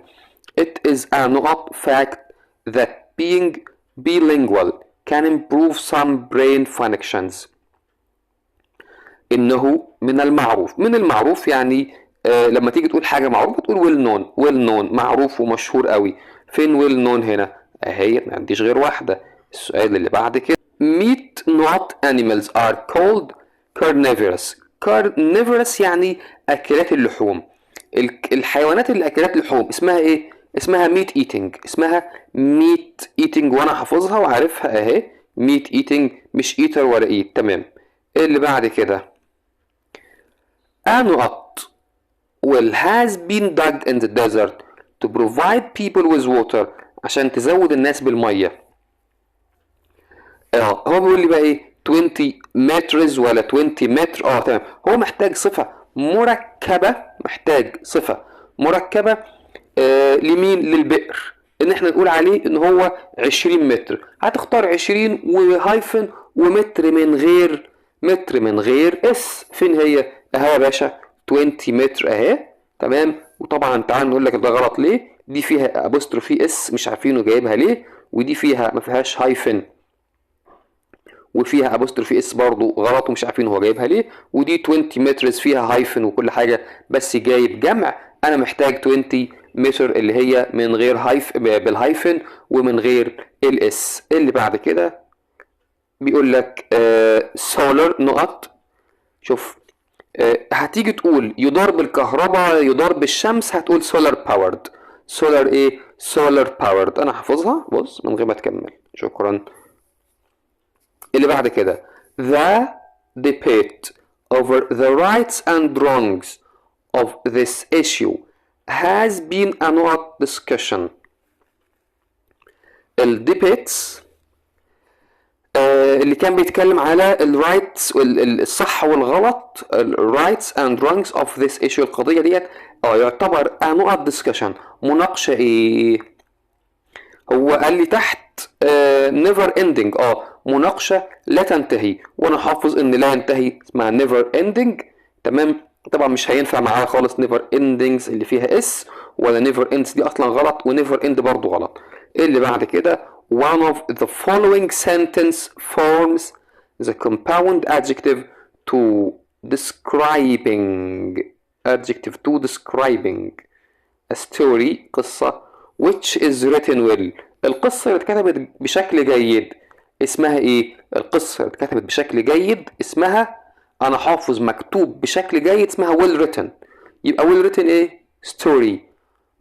It is a نقط fact that being bilingual can improve some brain functions. إنه من المعروف يعني لما تيجي تقول حاجة معروفة تقول well known معروف ومشهور قوي. فين well known هنا؟ أهي ما عنديش غير واحدة. السؤال اللي بعد كده meat not animals are called carnivorous. carnivorous يعني أكلات اللحوم. الحيوانات اللي أكلات اللحوم اسمها إيه؟ اسمها meat eating. اسمها meat eating وأنا حافظها وعارفها أهي. meat eating مش eater ولا eat. تمام. اللي بعد كده نقط well has been dug in the desert to provide people with water عشان تزود الناس بالميه. هو بيقول لي بقى ايه 20 مترز ولا 20 متر. تمام. هو محتاج صفه مركبه. لمين؟ للبئر. ان احنا نقول عليه ان هو 20 متر. هتختار 20 وهايفن ومتر من غير اس. فين هي؟ اهي يا باشا 20 متر اهي. تمام. وطبعا تعال نقول لك ده غلط ليه. دي فيها ابوستروفي اس مش عارفينه جايبها ليه. ودي فيها ما فيهاش هايفن وفيها ابوستروفي اس برضو غلط ومش عارفين هو جايبها ليه. ودي 20 مترز فيها هايفن وكل حاجه بس جايب جمع. انا محتاج 20 متر اللي هي من غير بالهايفن ومن غير الاس. اللي بعد كده بيقول لك سولار نقط. شوف هتيجي تقول يدار بالكهرباء يدار بالشمس هتقول سولار باورد. سولار ايه؟ سولار باورد. انا حافظها بص من غير ما تكمل. شكرا. اللي بعد كده the debate over the rights and wrongs of this issue has been a discussion. الديبيتس اللي كان بيتكلم على الرايتس الصح والغلط الرايتس اند wrongs of this issue القضيه ديت يعتبر a discussion مناقشه ايه. هو قال لي تحت never ending مناقشه لا تنتهي وانا حافظ ان لا ينتهي اسمها never ending. تمام. طبعا مش هينفع معاها خالص never endings اللي فيها اس ولا never ends دي اصلا غلط ونيفر end برضو غلط. اللي بعد كده one of the following sentence forms the compound adjective to describing a story قصة which is written well. القصة اللي اتكتبت بشكل جيد اسمها ايه؟ القصة اللي اتكتبت بشكل جيد اسمها انا حافظ مكتوب بشكل جيد اسمها well written. يبقى well written ايه؟ story.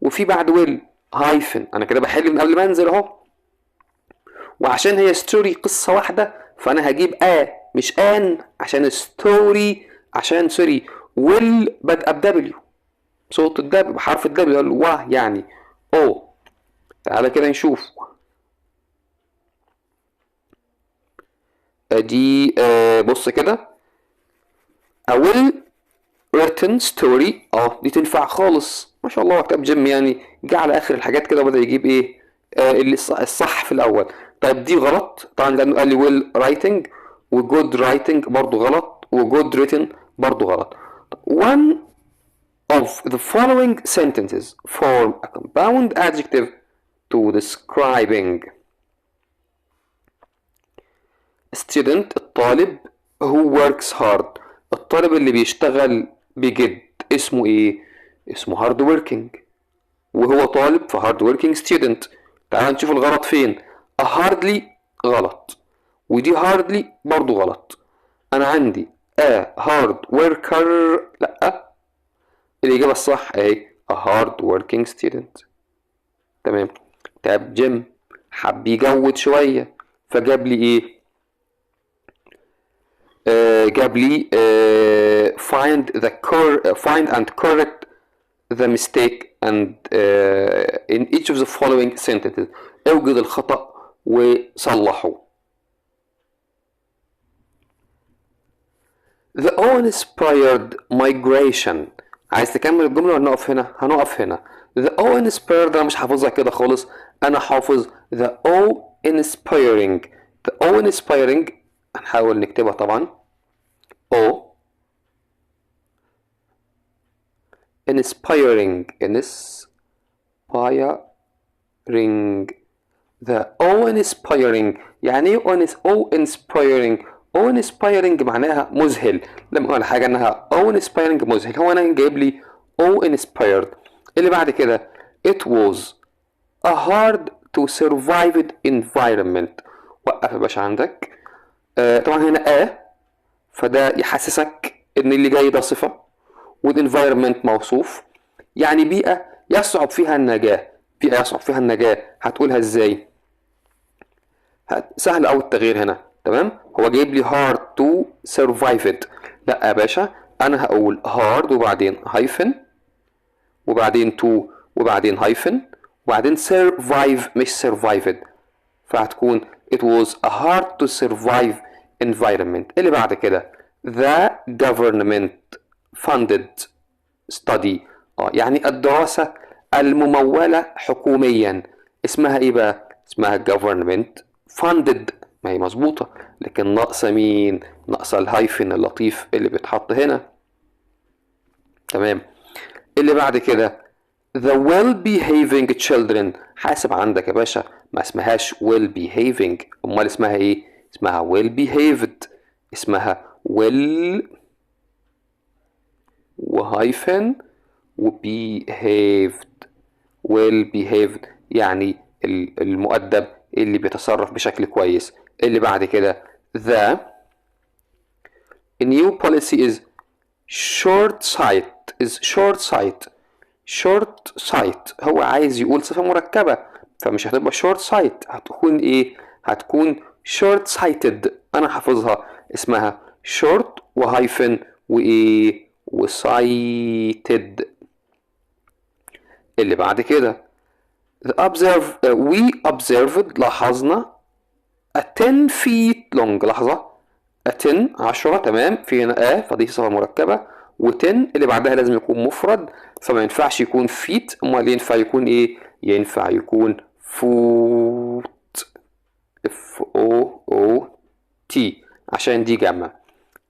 وفي بعد well هايفن. انا كده بحل من قبل ما انزل اهو. وعشان هي ستوري قصة واحدة فانا هجيب مش ان عشان ستوري عشان سوري will بدأ بدبليو صوت الدبليو بحرف الدبليو الوا يعني تعالى كده نشوف. دي بص كده a well written story دي تنفع خالص ما شاء الله. كتاب جيم يعني جه على اخر الحاجات كده وبدأ يجيب ايه اللي الصح في الاول. طيب دي غلط طبعا لانه قال لي well writing وgood writing برضو غلط وgood written برضو غلط. one of the following sentences form a compound adjective to describing student الطالب who works hard. الطالب اللي بيشتغل بجد اسمه ايه؟ اسمه hard working وهو طالب في hard working student. تعال نشوف الغلط فين. hardly غلط ودي hardly برضو غلط. انا عندي hard worker لا الاجابه الصح اهي a hard working student. تمام. تاب جيم حب يجود شويه فجاب لي ايه جاب لي find and correct the mistake and in each of the following sentences. اوجد الخطأ وصلحه. The uninspired migration. عايز تكمل الجملة ولا نقف هنا؟ هنقف هنا. The uninspired انا مش حافظها كده خالص. انا حافظ the uninspiring. The uninspiring هنحاول نكتبها طبعا inspiring the awe inspiring. يعني ايه awe inspiring؟ awe inspiring معناها مذهل. لما اقول حاجه انها awe inspiring مذهل، هو انا جايب لي awe inspired. اللي بعد كده it was a hard to survive environment. وقف يا باشا عندك. طبعا هنا فده يحسسك ان اللي جاي ده صفه والenvironment موصوف، يعني بيئه يصعب فيها النجاه. بيئه يصعب فيها النجاه هتقولها ازاي؟ سهل أوي التغيير هنا. تمام، هو جايب لي hard to survive it. لا يا باشا، انا هقول hard وبعدين hyphen وبعدين to وبعدين hyphen وبعدين survive مش survived، فهتكون it was a hard to survive environment. اللي بعد كده the government funded study. يعني الدراسة الممولة حكوميا اسمها ايه بقى؟ اسمها government funded. ما هي مظبوطة، لكن ناقصة مين؟ ناقصة الهايفن اللطيف اللي بيتحط هنا. تمام. اللي بعد كده the well behaving children. حاسب عندك يا باشا، ما اسمهاش well behaving، امال اسمها ايه؟ اسمها well behaved. اسمها well وهايفن وbehaved. well behaved يعني المؤدب اللي بيتصرف بشكل كويس. اللي بعد كده the new policy is short sight. هو عايز يقول صفة مركبة، فمش هتبقى short sight، هتكون ايه؟ هتكون short sighted. انا حافظها اسمها short وهايفن وايه وsighted. اللي بعد كده we observed لاحظنا a 10 feet long. لحظة، a 10 10. تمام، في هنا فدي صفة مركبة، و10 اللي بعدها لازم يكون مفرد، فما ينفعش يكون feet. امال ينفع يكون ايه؟ ينفع يكون foot f o o t عشان دي جمع.